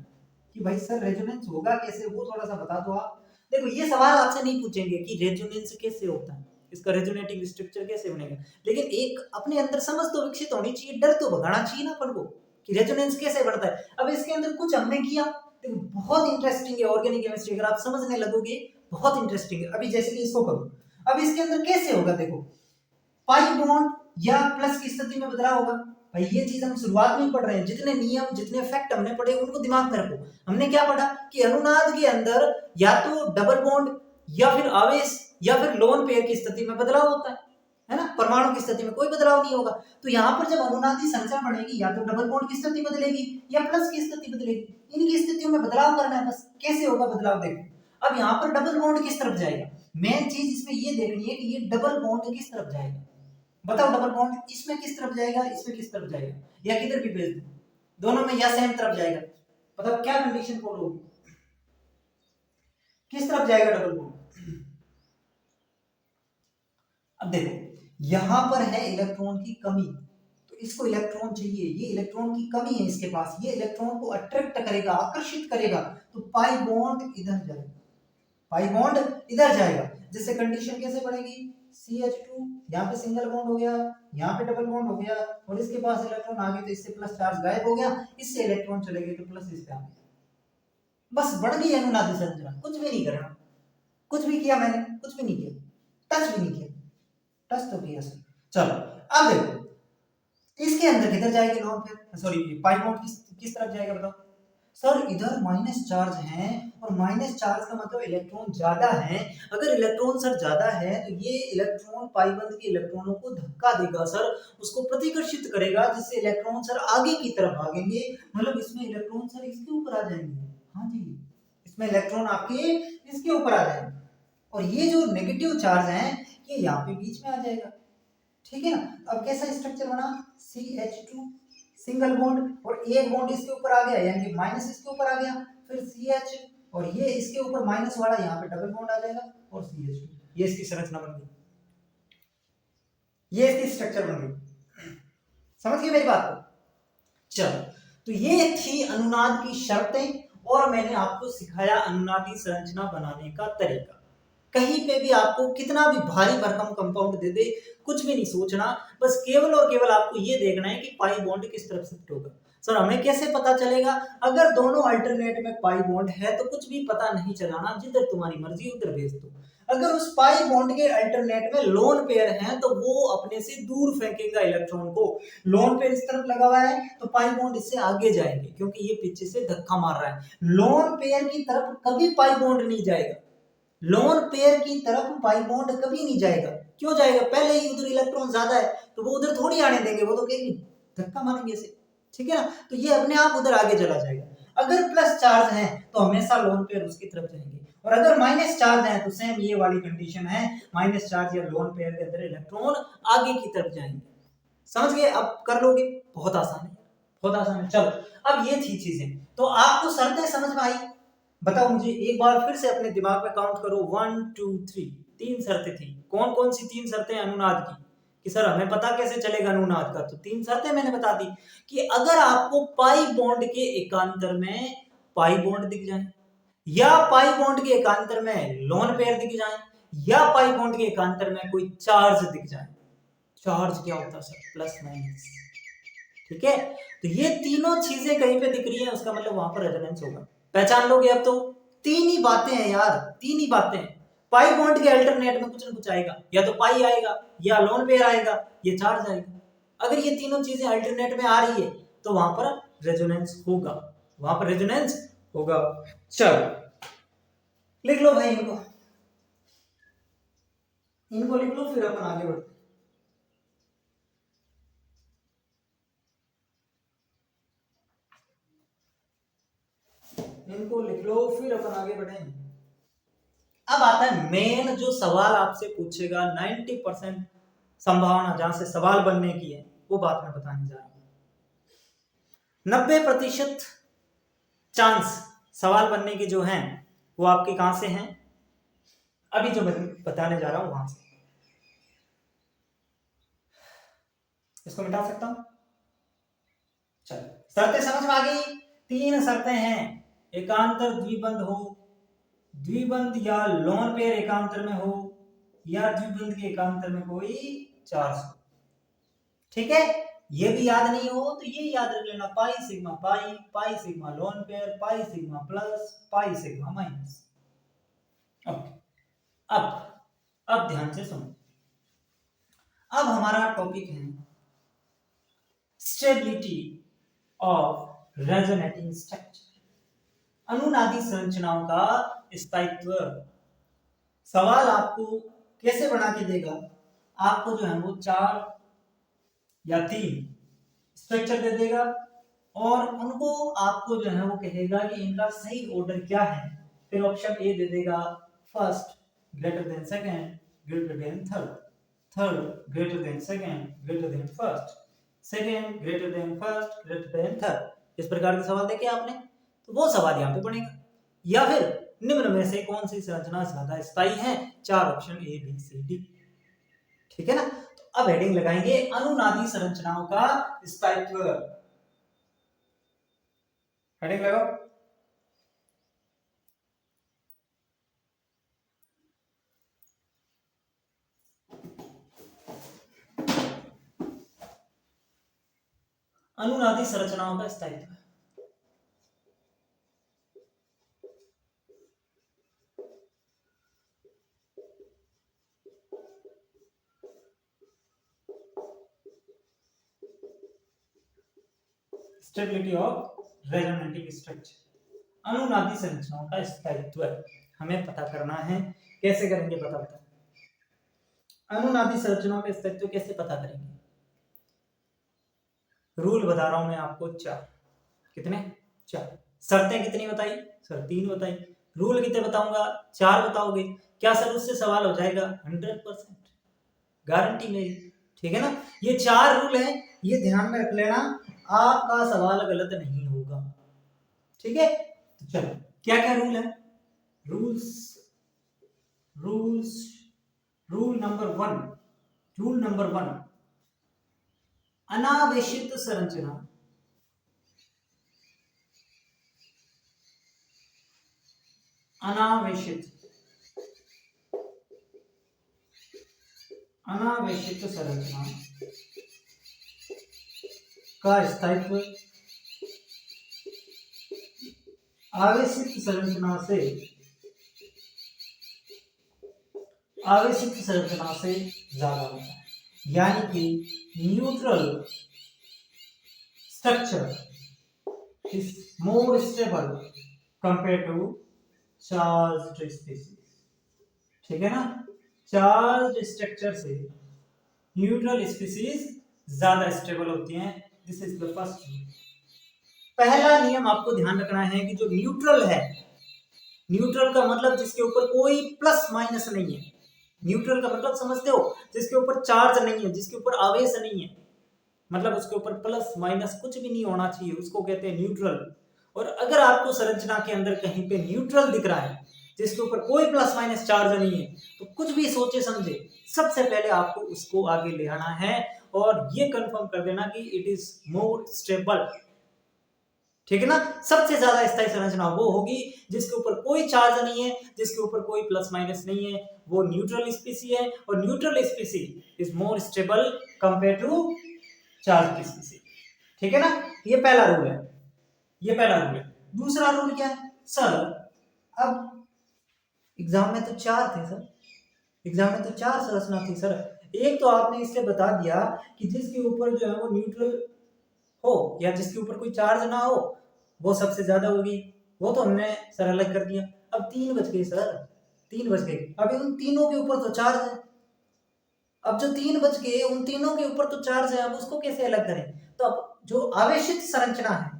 B: कि भाई सर रेजोनेंस होगा कैसे, वो थोड़ा सा बता दो आप। देखो ये सवाल आपसे नहीं पूछेंगे कि रेजोनेंस कैसे होता है, इसका रेजोनेटिंग स्ट्रक्चर कैसे बनेगा, लेकिन एक अपने अंदर समझ तो विकसित होनी चाहिए, डर तो भगाना चाहिए ना अपन को कि रेजोनेंस कैसे बढ़ता है। अब इसके अंदर कुछ हमने किया, देखो बहुत इंटरेस्टिंग है ऑर्गेनिक केमिस्ट्री, अगर आप समझने लगोगे बहुत इंटरेस्टिंग है। अभी जैसे कि इसको करो, अब इसके अंदर कैसे होगा, देखो पाई बॉन्ड या प्लस की स्थिति में बदलाव होगा, भाई ये चीज हम शुरुआत में पढ़ रहे हैं, जितने नियम जितने फैक्ट हमने पढ़े उनको दिमाग में रखो। हमने क्या पढ़ा कि अनुनाद के अंदर या तो डबल बॉन्ड या फिर आवेश या फिर लोन पेयर की स्थिति में बदलाव होता है ना, परमाणु की स्थिति में कोई बदलाव नहीं होगा। तो यहाँ पर जब अनुनादी संरचना बढ़ेगी या तो डबल बॉन्ड की स्थिति बदलेगी या प्लस की स्थिति बदलेगी, इनकी स्थितियों में बदलाव करना है बस। कैसे होगा बदलाव, देखो अब यहाँ पर डबल बॉन्ड किस तरफ जाएगा, मेन चीज इसमें ये देखनी है कि ये डबल बॉन्ड किस तरफ जाएगा, बताओ डबल बॉन्ड इसमें किस तरफ जाएगा, इसमें किस तरफ जाएगा, या किधर भी भेज दो, दोनों में या सेम तरफ जाएगा, बताओ क्या कंडीशन फॉलो होगी, किस तरफ जाएगा डबल बॉन्ड। अब देखो यहां पर है इलेक्ट्रॉन की कमी, तो इसको इलेक्ट्रॉन चाहिए, ये इलेक्ट्रॉन की कमी है इसके पास, ये इलेक्ट्रॉन को अट्रैक्ट करेगा, आकर्षित करेगा, तो पाई बॉन्ड इधर जाएगा, पाई बॉन्ड इधर जाएगा, जिससे कंडीशन कैसे बढ़ेगी, CH2 यहाँ पे सिंगल बॉन्ड हो गया, यहाँ पे डबल बॉन्ड हो गया, और इसके पास इलेक्ट्रॉन आ गए तो इससे प्लस चार्ज गायब हो गया, इससे इलेक्ट्रॉन चले गए तो प्लस इस पे आ गया, बस बढ़ गई अनुनादी संरचना, कुछ भी नहीं करना, कुछ भी किया मैंने, कुछ भी नहीं किया, टच भी नहीं किया, टच तो किया सर। चलो अब देखो इसके अंदर किधर जाएगी lone pair, sorry pi bond किस तरफ जाएगा बताओ, सर इधर माइनस चार्ज है और माइनस चार्ज का मतलब इलेक्ट्रॉन ज्यादा है। अगर इलेक्ट्रॉन सर ज्यादा है तो ये इलेक्ट्रॉन पाई बंद के इलेक्ट्रॉनों को धक्का देगा सर, उसको प्रतिकर्षित करेगा, जिससे इलेक्ट्रॉन सर आगे की तरफ भागेंगे। मतलब इसमें इलेक्ट्रॉन सर इसके ऊपर आ जाएंगे। हाँ जी, इसमें इलेक्ट्रॉन आपके इसके ऊपर आ जाएंगे और ये जो नेगेटिव चार्ज है ये यहाँ पे बीच में आ जाएगा। ठीक है ना। अब कैसा स्ट्रक्चर बना, CH2 सिंगल बॉन्ड और एक बॉन्ड इसके ऊपर आ गया, यानी कि माइनस इसके ऊपर आ गया, फिर CH और ये इसके ऊपर माइनस वाला यहाँ पे डबल बॉन्ड आ जाएगा और CH2। ये इसकी संरचना बन गई, ये इसकी स्ट्रक्चर बन गई। समझ गए मेरी बात को? चलो, तो ये थी अनुनाद की शर्तें और मैंने आपको सिखाया अनुनादी संरचना बनाने का तरीका। कहीं पे भी आपको कितना भी भारी भरकम कंपाउंड दे दे, कुछ भी नहीं सोचना, बस केवल और केवल आपको ये देखना है कि पाई बॉन्ड किस तरफ शिफ्ट होगा। सर हमें कैसे पता चलेगा? अगर दोनों अल्टरनेट में पाई बॉन्ड है तो कुछ भी पता नहीं चलाना, जिधर तुम्हारी मर्जी उधर भेज दो। अगर उस पाई बॉन्ड के अल्टरनेट में लोन पेयर है तो वो अपने से दूर फेंकेगा इलेक्ट्रॉन को। लोन पेयर इस तरफ लगा हुआ है तो पाई बॉन्ड इससे आगे जाएंगे, क्योंकि ये पीछे से धक्का मार रहा है। लोन पेयर की तरफ कभी पाई बॉन्ड नहीं जाएगा, लोन पेयर की तरफ पाई बॉन्ड कभी नहीं जाएगा। क्यों जाएगा? पहले ही उधर इलेक्ट्रॉन ज्यादा है तो वो उधर थोड़ी आने देंगे, वो तो कहेंगे धक्का मारेंगे इसे। ठीक है ना, तो ये अपने आप उधर आगे चला जाएगा। अगर प्लस चार्ज है तो हमेशा लोन पेयर उसकी तरफ जाएंगे, और अगर माइनस चार्ज है तो सेम ये वाली कंडीशन है, माइनस चार्ज या लोन पेयर के अंदर इलेक्ट्रॉन आगे की तरफ जाएंगे। समझ गए? अब कर लोगे, बहुत आसान है, बहुत आसान है। चलो, अब ये थी चीजें, तो आपको शर्तें समझ में आई? बताओ मुझे एक बार फिर से अपने दिमाग में काउंट करो, 1 2 3। तीन शर्तें थी। कौन कौन सी तीन शर्तें अनुनाद की? कि सर हमें पता कैसे चलेगा अनुनाद का? तो तीन शर्तें मैंने बता दी कि अगर आपको पाई बॉन्ड के एकांतर में पाई बॉन्ड दिख जाए, या पाई बॉन्ड के एकांतर में लोन पेयर दिख जाए, या पाई बॉन्ड के एकांतर में कोई चार्ज दिख जाए। चार्ज क्या होता है सर? Plus minus. ठीक है, तो ये तीनों चीजें कहीं पे दिख रही है, उसका मतलब वहां पर रेजोनेंस होगा। पहचान लोगे अब तो? तीन ही बातें हैं यार, तीन ही बातें। पाई बॉन्ड के अल्टरनेट में कुछ ना कुछ आएगा, या तो पाई आएगा, या लोन पेयर आएगा, या चार्ज आएगा। अगर ये तीनों चीजें अल्टरनेट में आ रही है तो वहां पर रेजोनेंस होगा, वहां पर रेजोनेंस होगा। चलो लिख लो भाई, इनको इनको लिख लो, फिर अपन आगे बढ़ते। इनको लिख लो, फिर अपन आगे बढ़ेंगे। अब आता है मेन जो सवाल आपसे पूछेगा, 90% संभावना जहां से सवाल बनने की है, वो बात मैं बताने जा रहा हूं। 90% चांस सवाल बनने की जो है वो आपके कहां से हैं? अभी जो मैं बताने जा रहा हूं वहां से। इसको मिटा सकता हूं? चलो, शर्तें समझ में आ गई। तीन शर्तें हैं, एकांतर द्विबंध हो, द्विबंध या लोन पेयर एकांतर में हो, या द्विबंध के एकांतर में कोई चार्ज हो। ठीक है, ये भी याद नहीं हो तो ये याद रख लेना, pi sigma pi, pi sigma lone pair, pi sigma plus, pi sigma minus. Okay, अब ध्यान से सुनो। अब हमारा टॉपिक है स्टेबिलिटी ऑफ रेजोनेटिंग स्ट्रक्चर, अनुनादी संरचनाओं का स्थायित्व। सवाल आपको कैसे बना के देगा? आपको जो है वो चार या तीन स्ट्रक्चर दे देगा और उनको आपको जो है वो कहेगा कि इनका सही ऑर्डर क्या है। फिर ऑप्शन ए दे देगा first greater than second greater than third, third greater than second greater than first, second greater than first greater than third. इस प्रकार के सवाल देखे आपने तो वो सवाल यहाँ पे बनेगा। या फिर निम्न में से कौन सी संरचना ज्यादा स्थायी है? चार option A B C D. ठीक है ना, तो अब हेडिंग लगाएंगे अनुनादी संरचनाओं का स्थायित्व। हेडिंग लगाओ। अनुनादी संरचनाओं का स्थायित्व। Stability of
A: resonating structure. अनुनादी संरचनाओं का स्थायित्व हमें पता करना है। कैसे करेंगे पता बताओ? अनुनादी संरचनाओं का स्थायित्व कैसे पता करेंगे? रूल बता रहा हूं मैं आपको 4। कितने? 4। शर्तें कितनी बताई? सर 3 बताई। रूल कितने बताऊंगा? 4 बताओगे। क्या सर उससे सवाल हो जाएगा? 100% गारंटी मेरी, ठीक है ना। ये 4 रूल हैं, ये ध्यान में रख लेना, आपका सवाल गलत नहीं होगा, ठीक है। तो चलो क्या क्या रूल है? रूल्स रूल्स रूल नंबर 1, अनावेशित संरचना अनावेशित संरचना का स्थायित्व आवेशित संरचना से ज्यादा होता है। यानी कि neutral structure is more stable compare to charged species, ठीक है ना। चार्ज्ड स्ट्रक्चर से न्यूट्रल स्पीसीज ज्यादा स्टेबल होती हैं। This is the first rule. पहला नियम आपको ध्यान रखना है कि जो न्यूट्रल है, न्यूट्रल का मतलब जिसके ऊपर कोई प्लस माइनस नहीं है। न्यूट्रल का मतलब समझते हो? जिसके ऊपर चार्ज नहीं है, जिसके ऊपर आवेश नहीं है, मतलब उसके ऊपर प्लस माइनस कुछ भी नहीं होना चाहिए, उसको कहते हैं न्यूट्रल। और अगर आपको संरचना के अंदर कहीं पे न्यूट्रल दिख रहा है, जिसके ऊपर कोई प्लस माइनस चार्ज नहीं है, तो कुछ भी सोचे समझे सबसे पहले आपको उसको आगे ले आना है और ये कंफर्म कर देना कि इट इज मोर स्टेबल, ठीक है ना। सबसे ज्यादा स्थायी संरचना वो होगी जिसके ऊपर कोई चार्ज नहीं है, जिसके ऊपर कोई प्लस माइनस नहीं है, वो न्यूट्रल स्पीसी है। और neutral species is more stable compare to charge species, ठीक है ना। ये पहला रूल है, ये पहला रूल है। दूसरा रूल क्या है सर? अब एग्जाम में तो 4 थे सर, एग्जाम में तो 4 संरचना थी सर। एक तो आपने इससे बता दिया कि जिसके ऊपर जो है वो न्यूट्रल हो या जिसके ऊपर कोई चार्ज ना हो वो सबसे ज्यादा होगी, वो तो हमने सर अलग कर दिया। अब 3 बच गए सर, 3 बच गए। अब उन तीनों के ऊपर तो चार्ज है, अब जो 3 बच गए उन तीनों के ऊपर तो चार्ज है, अब उसको कैसे अलग करें? तो अब जो आवेशित संरचना है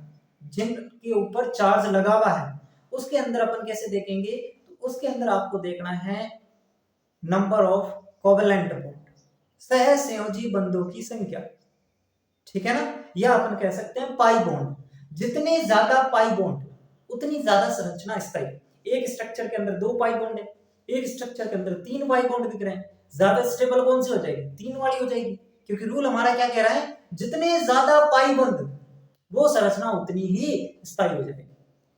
A: जिनके ऊपर चार्ज लगा हुआ है उसके अंदर अपन कैसे देखेंगे? तो उसके अंदर आपको देखना है नंबर ऑफ कोवेलेंट बॉन्ड, सहसंयोजी बंधों की संख्या, ठीक है ना। या अपन कह सकते हैं पाई बॉन्ड। जितने ज्यादा पाई बॉन्ड उतनी ज्यादा संरचना स्थायी। एक स्ट्रक्चर के अंदर 2 पाई बॉन्ड है, एक स्ट्रक्चर के अंदर 3 पाई बॉन्ड दिख रहे हैं, ज्यादा स्टेबल कौन सी हो जाएगी? 3 वाली हो जाएगी, क्योंकि रूल हमारा क्या कह रहा है? जितने ज्यादा पाई बॉन्ड वो संरचना उतनी ही स्थायी हो जाएगी।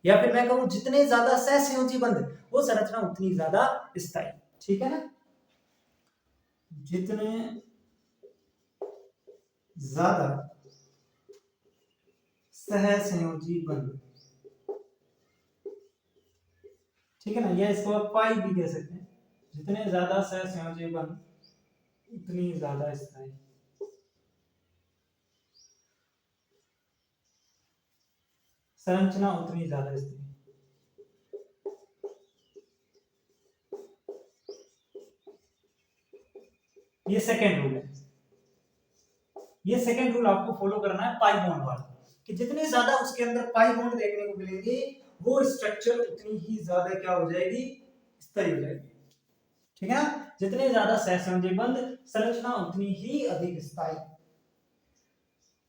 A: या फिर मैं कहूं जितने ज्यादा सहसंयोजी बंध वो संरचना उतनी ज्यादा स्थायी, ठीक है ना। जितने ज्यादा सहसंयोजी बंध, ठीक है ना, या इसको आप पाई भी कह सकते हैं। जितने ज्यादा सहसंयोजी बंध उतनी ज्यादा स्थायी, संरचना उतनी ज्यादा स्थायी। ये सेकेंड रूल है, ये सेकेंड रूल आपको फॉलो करना है पाई बॉन्ड वाला, कि जितने ज्यादा उसके अंदर पाई बॉन्ड देखने को मिलेंगे वो स्ट्रक्चर उतनी ही ज्यादा क्या हो जाएगी? स्थायी हो जाएगी, ठीक है ना। जितने ज्यादा सहसंयोजी बंध संरचना उतनी ही अधिक स्थायी,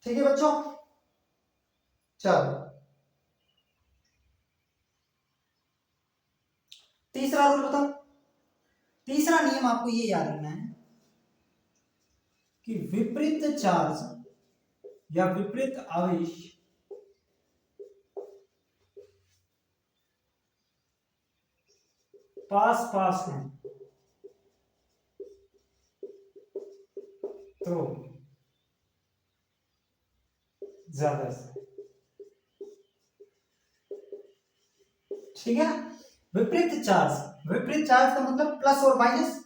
A: ठीक है बच्चों। चलो तीसरा रूल बताओ। तीसरा नियम आपको ये याद रखना है कि विपरीत चार्ज या विपरीत आवेश पास पास हैं तो ज्यादा से, ठीक है ना। विपरीत चार्ज का मतलब प्लस और माइनस,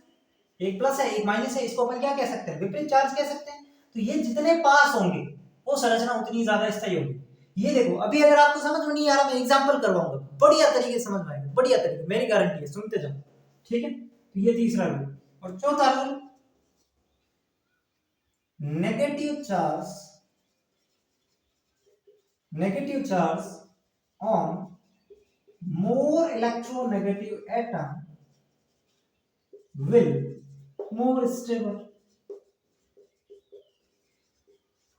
A: एक प्लस है एक माइनस है, इसको अपन क्या कह सकते हैं? विपरीत चार्ज कह सकते हैं। तो ये जितने पास होंगे वो संरचना उतनी ज्यादा स्थायी होगी।
B: ये देखो, अभी अगर आपको समझ में नहीं आ रहा, मैं एग्जांपल करवाऊंगा, बढ़िया तरीके से समझ में आएगा, बढ़िया तरीके, मेरी गारंटी है, सुनते जाओ। ठीक है, तो ये तीसरा रूल। और चौथा rule, negative charge on more electronegative atom will more stable.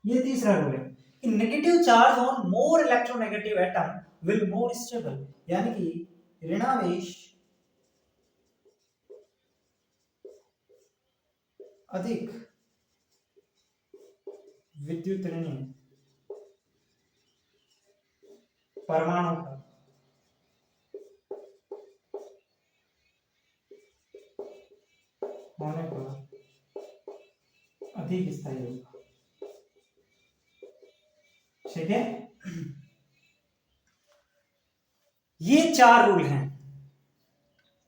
B: ये तीसरा रूल है कि negative charge on more electronegative atom will more stable, यानी कि ऋणावेश अधिक विद्युत ऋणी परमाणु का होने पर अधिक स्थायी होगा। ठीक है, ये 4 रूल हैं,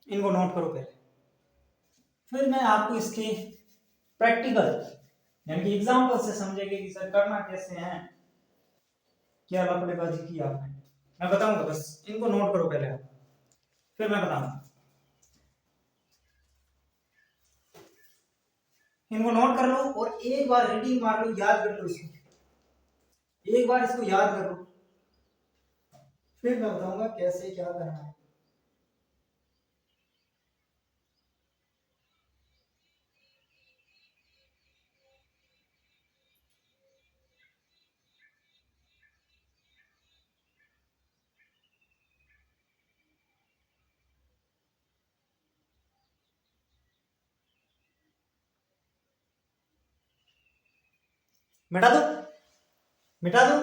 B: इनको नोट करो पहले, फिर मैं आपको इसके प्रैक्टिकल यानी कि एग्जांपल से समझेंगे कि सर करना कैसे है, क्या लफड़ेबाजी की आपने, मैं बताऊंगा, बस इनको नोट करो पहले आप, फिर मैं बताऊंगा। इनको नोट कर लो और एक बार रीडिंग मार लो, याद कर लो इसको, एक बार इसको याद कर लो, फिर मैं बताऊंगा कैसे क्या करना है। मिटा दो, मिटा दो,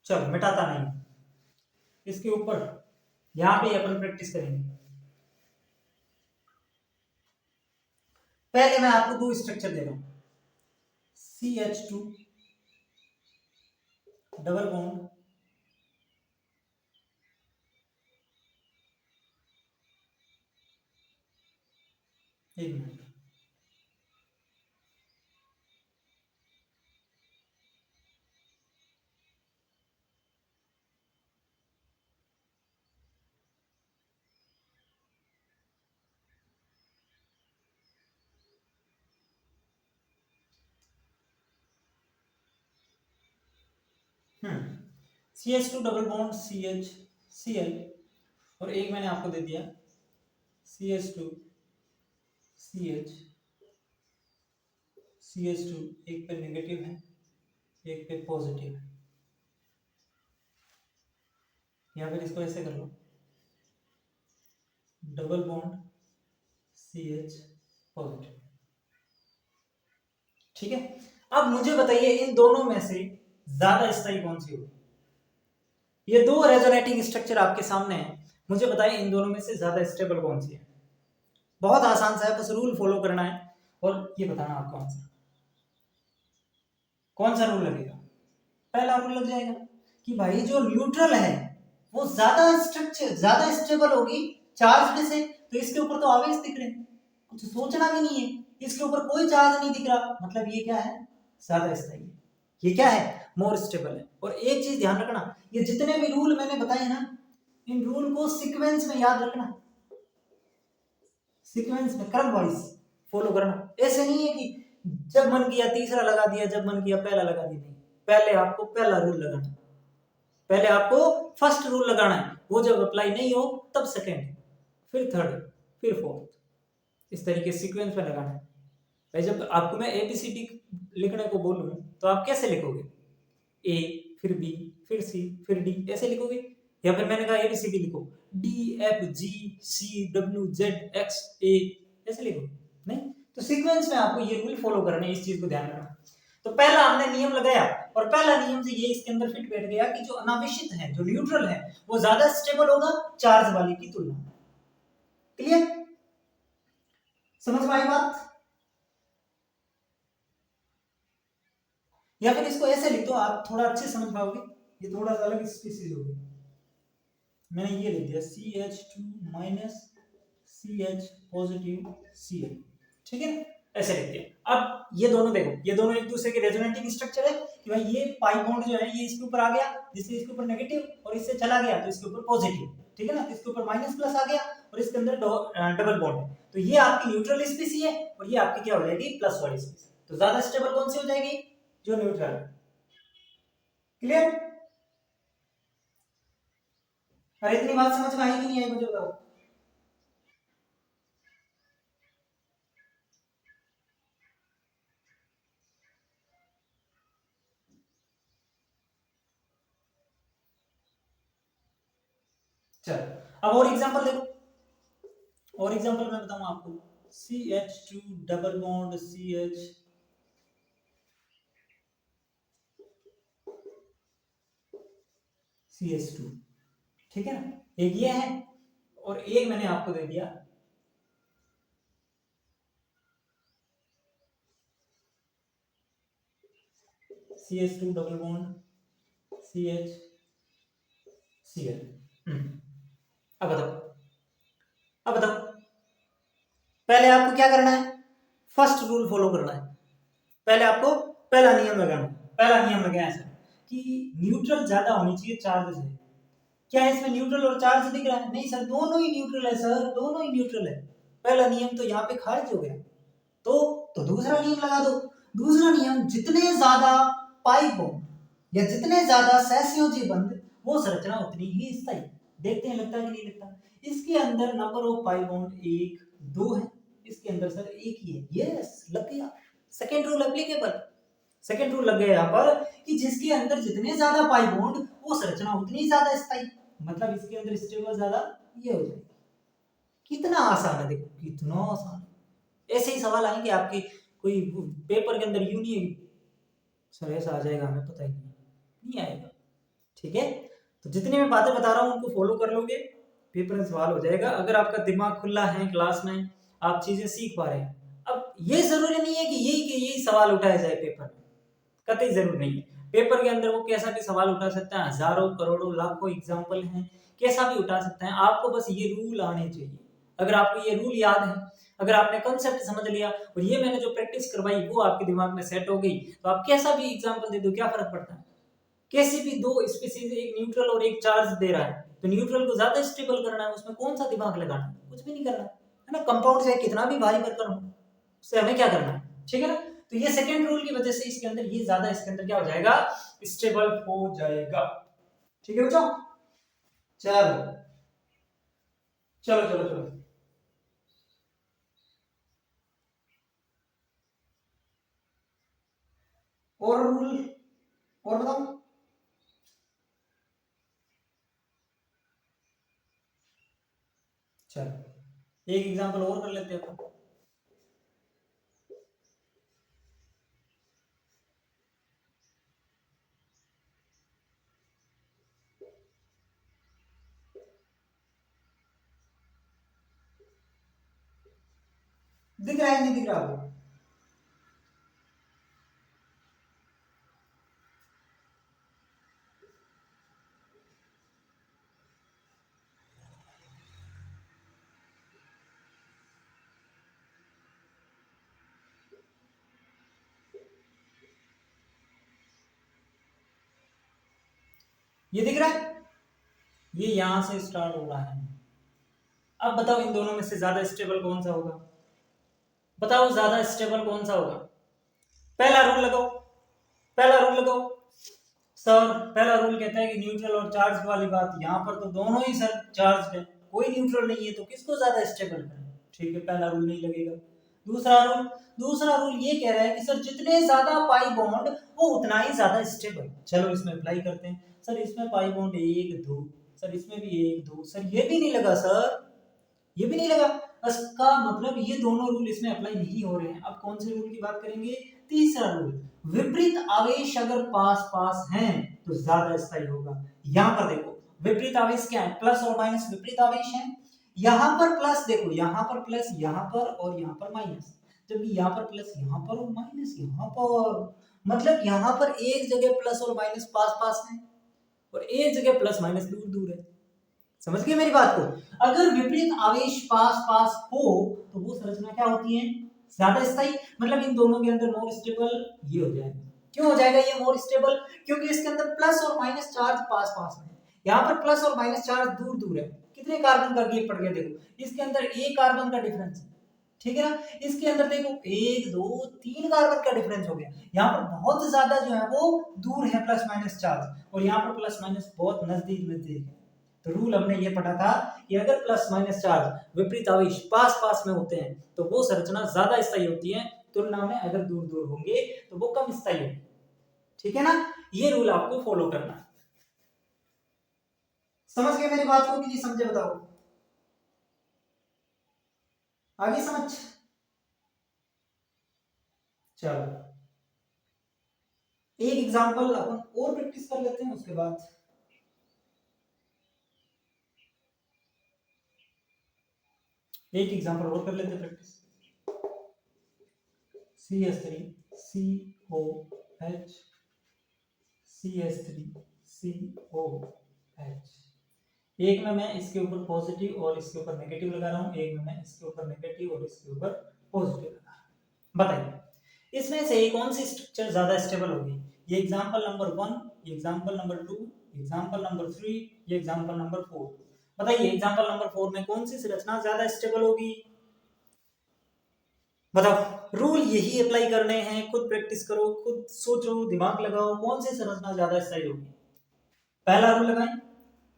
B: चलो मिटाता नहीं, इसके ऊपर यहां पे अपन प्रैक्टिस करेंगे। पहले मैं आपको 2 स्ट्रक्चर दे रहा हूं, CH2 डबल बॉन्ड, एक minute, CH2 double bond CH Cl, और एक मैंने आपको दे दिया CH2 CH CH2, एक पे नेगेटिव है एक पे पॉजिटिव है, या फिर इसको ऐसे कर लो, डबल बॉन्ड CH पॉजिटिव। ठीक है, अब मुझे बताइए इन दोनों में से ज्यादा स्थायी कौन सी होगी? ये 2 रेजोनेटिंग स्ट्रक्चर आपके सामने है, मुझे बताइए इन दोनों में से ज्यादा स्टेबल कौन सी है? बहुत आसान सा है, बस रूल फॉलो करना है और ये बताना आपको आंसर, कौन सा रूल लगेगा? पहला रूल लग जाएगा कि भाई जो न्यूट्रल है वो ज्यादा स्ट्रक्चर ज्यादा स्टेबल होगी चार्ज से, तो इसके ऊपर तो आवेश दिख रहे हैं, कुछ सोचना भी नहीं है, इसके ऊपर कोई चार्ज नहीं दिख रहा, मतलब ये क्या है? ज्यादा स्थायी है, ये क्या है? मोर स्टेबल है। और एक चीज ध्यान रखना, ये जितने भी रूल मैंने बताए ना, इन रूल को सीक्वेंस में याद रखना, सीक्वेंस में क्रम वाइज फॉलो करना, ऐसे नहीं है कि जब मन किया तीसरा लगा दिया, जब मन किया पहला लगा दिया, नहीं, पहले आपको पहला रूल लगाना है, पहले आपको फर्स्ट रूल लगाना है, वो जब अप्लाई नहीं हो तब सेकंड, फिर थर्ड, फिर फोर्थ, इस तरीके सीक्वेंस में लगाना है। भाई जब आपको मैं ABCD लिखने को बोलूं तो आप कैसे लिखोगे? A फिर B फिर C फिर D, ऐसे लिखोगे? या फिर मैंने कहा ABCD लिखो, DFGCWZXA, ऐसे लिखो? नहीं, तो सीक्वेंस में आपको ये रूल फॉलो करने, इस चीज को ध्यान रखना। तो पहला हमने नियम लगाया और पहला नियम से ये इसके अंदर फिट बैठ गया कि जो अनावेशित है, जो न्यूट्रल है, वो ज्यादा स्टेबल होगा चार्ज वाले की तुलना में। क्लियर? समझ में आई बात? या फिर इसको ऐसे लिख दो, आप थोड़ा अच्छे समझ पाओगे, ये थोड़ा सा अलग स्पीसीज होगी। मैंने ये लिख दिया CH2 minus CH positive Cl, ठीक है?
A: ऐसे लिखते हैं। अब ये दोनों देखो, ये दोनों एक दूसरे के रेजोनेटिंग स्ट्रक्चर है कि भाई ये पाई बॉन्ड जो है ये इसके ऊपर आ गया, जिससे इसके ऊपर नेगेटिव, और इससे चला गया तो इसके ऊपर पॉजिटिव, ठीक है ना, तो इसके ऊपर माइनस प्लस आ गया और इसके अंदर डबल बॉन्ड है, तो ये आपकी न्यूट्रल स्पीसी है और ये आपकी क्या हो जाएगी, प्लस वाली स्पीसी। तो ज्यादा स्टेबल कौन सी हो जाएगी, जो न्यूट्रल है। क्लियर? अरे इतनी बात समझ में आई कि नहीं आई मुझे बताओ। चलो अब और एग्जांपल देखो, और एग्जांपल मैं बताऊं आपको, CH2 double bond CH CH2, ठीक है ना, एक ये है और एक मैंने आपको दे दिया CH2 double bond CH Cl। अब बताओ, अब बताओ, पहले आपको क्या करना है, फर्स्ट रूल फॉलो करना है। पहले आपको पहला नियम लगाना है। पहला नियम लगाया ऐसा कि न्यूट्रल ज्यादा होनी चाहिए चार्ज से। क्या है इसमें न्यूट्रल और चार्ज दिख रहा है? नहीं सर, दोनों ही न्यूट्रल है सर, दोनों ही न्यूट्रल है। पहला नियम तो यहाँ पे खारिज हो गया, तो दूसरा नियम लगा दो। दूसरा नियम, जितने ज्यादा पाई बॉन्ड या जितने ज्यादा सहसंयोजी बंध, वो संरचना उतनी ही स्थायी। देखते हैं लगता है कि नहीं लगता। इसके अंदर नंबर ऑफ पाई बॉन्ड 1 2 है, इसके अंदर सर एक ही है। यस, लग गया, second rule applicable. Second rule लग गया यहाँ पर कि जिसके अंदर जितने ज्यादा पाई बॉन्ड, वो संरचना उतनी ज्यादा स्थायी, मतलब इसके अंदर स्टेबल ज्यादा ये हो जाएगी। कितना आसान है, देखो कितना आसान है। ऐसे ही सवाल आएंगे आपके कोई पेपर के अंदर, यूं नहीं है सर ऐसा आ जाएगा, हमें पता ही नहीं आएगा। ठीक है, तो जितनी मैं बातें बता रहा हूँ उनको फॉलो कर लोगे, पेपर में सवाल हो जाएगा। अगर आपका दिमाग खुला है, क्लास में आप चीजें सीख पा रहे हैं। अब ये जरूरी नहीं है कि यही सवाल उठाया जाए पेपर में, कतई जरूर नहीं है। पेपर के अंदर वो कैसा भी सवाल उठा सकता है, हजारों करोड़ों लाखों एग्जाम्पल हैं, कैसा भी उठा सकता है। आपको बस ये रूल आने चाहिए। अगर आपको ये रूल याद है, अगर आपने कॉन्सेप्ट समझ लिया और ये मैंने जो प्रैक्टिस करवाई वो आपके दिमाग में सेट हो गई, तो आप कैसा भी एग्जाम्पल दे दो, क्या फर्क पड़ता है। कैसे भी दो स्पीसीज, एक न्यूट्रल और एक चार्ज दे रहा है, तो न्यूट्रल को ज्यादा स्टेबल करना है, उसमें कौन सा दिमाग लगाना है, कुछ भी नहीं करना है ना। कंपाउंड चाहे कितना भी भारी भरकम हो, उससे हमें क्या करना है, ठीक है ना। तो ये सेकेंड रूल की वजह से इसके अंदर ये ज्यादा, इसके अंदर क्या हो जाएगा, स्टेबल हो जाएगा। ठीक है बच्चों, चलो चलो चलो चलो, और रूल और बताओ। चलो एक एग्जांपल और कर लेते हैं अपन। दिख रहा है नहीं दिख रहा आपको? ये दिख रहा है, ये यहां से स्टार्ट हो रहा है। अब बताओ इन दोनों में से ज्यादा स्टेबल कौन सा होगा, बताओ ज्यादा स्टेबल कौन सा होगा। पहला रूल लगाओ, पहला रूल लगाओ सर। पहला रूल कहता है कि न्यूट्रल और चार्ज वाली बात, यहाँ पर तो दोनों ही सर चार्ज है, कोई न्यूट्रल नहीं है, तो किसको ज्यादा स्टेबल करें। ठीक है, पहला रूल नहीं लगेगा। दूसरा रूल ये कह रहा है कि सर जितने ज्यादा पाई बॉन्ड, वो उतना ही ज्यादा स्टेबल। चलो इसमें अप्लाई करते हैं। सर इसमें पाई बॉन्ड 1 2, सर इसमें भी 1 2, सर ये भी नहीं लगा, सर ये भी नहीं लगा। इसका मतलब ये दोनों रूल इसमें अप्लाई नहीं हो रहे हैं। अब कौन से रूल की बात करेंगे, तीसरा रूल, विपरीत आवेश अगर पास पास हैं तो ज्यादा स्थायी होगा। यहां पर देखो विपरीत आवेश क्या है, प्लस और माइनस विपरीत आवेश है। यहां पर प्लस देखो, यहां पर प्लस, यहां पर और यहां पर माइनस, जबकि यहां पर प्लस यहां पर और माइनस यहां पर, मतलब यहां पर एक जगह प्लस और माइनस पास पास है और एक जगह प्लस माइनस दूर दूर है। समझ गए मेरी बात को। अगर विपरीत आवेश पास पास हो तो वो संरचना क्या होती है,
B: ज्यादा स्थायी मतलब इन दोनों के अंदर मोर स्टेबल ये हो जाएगा। क्यों हो जाएगा ये मोर स्टेबल? क्योंकि इसके अंदर प्लस और माइनस चार्ज पास पास में है, यहाँ पर प्लस और माइनस चार्ज दूर दूर है। कितने कार्बन का गैप पड़ गया देखो, इसके अंदर एक कार्बन का डिफरेंस है, ठीक है ना, इसके अंदर देखो 1 2 3 कार्बन का डिफरेंस हो गया। यहाँ पर बहुत ज्यादा जो है वो दूर है प्लस माइनस चार्ज, और यहाँ पर प्लस माइनस बहुत नजदीक नजदीक है। तो रूल हमने ये पढ़ा था कि अगर प्लस माइनस चार्ज विपरीत आवेश पास पास में होते हैं तो वो संरचना ज्यादा स्थायी होती है, तुलना में अगर दूर दूर होंगे तो वो कम स्थायी होगी। ठीक है ना, ये रूल आपको फॉलो करना है। समझ गए मेरी बात को कि नहीं समझे बताओ, आगे समझ? चलो एक एग्जांपल अपन और प्रैक्टिस कर लेते हैं, उसके बाद एक एग्जांपल और कर लेते हैं प्रैक्टिस। CH3COH CH3COH, एक में मैं इसके ऊपर पॉजिटिव और इसके ऊपर नेगेटिव लगा रहा हूं, एक में मैं इसके ऊपर नेगेटिव और इसके ऊपर पॉजिटिव लगा रहा हूं। बताइए इसमें से कौन सी स्ट्रक्चर ज्यादा स्टेबल होगी? ये एग्जांपल नंबर 1, ये एग्जांपल नंबर 2, एग्जांपल नंबर 3, ये एग्जांपल नंबर 4। बताइए एग्जांपल नंबर 4 में कौन सी संरचना ज्यादा स्टेबल होगी? बताओ, रूल यही अप्लाई करने हैं, खुद प्रैक्टिस करो, खुद सोचो, दिमाग लगाओ, कौन सी संरचना ज्यादा स्थायी होगी। पहला रूल लगाएं,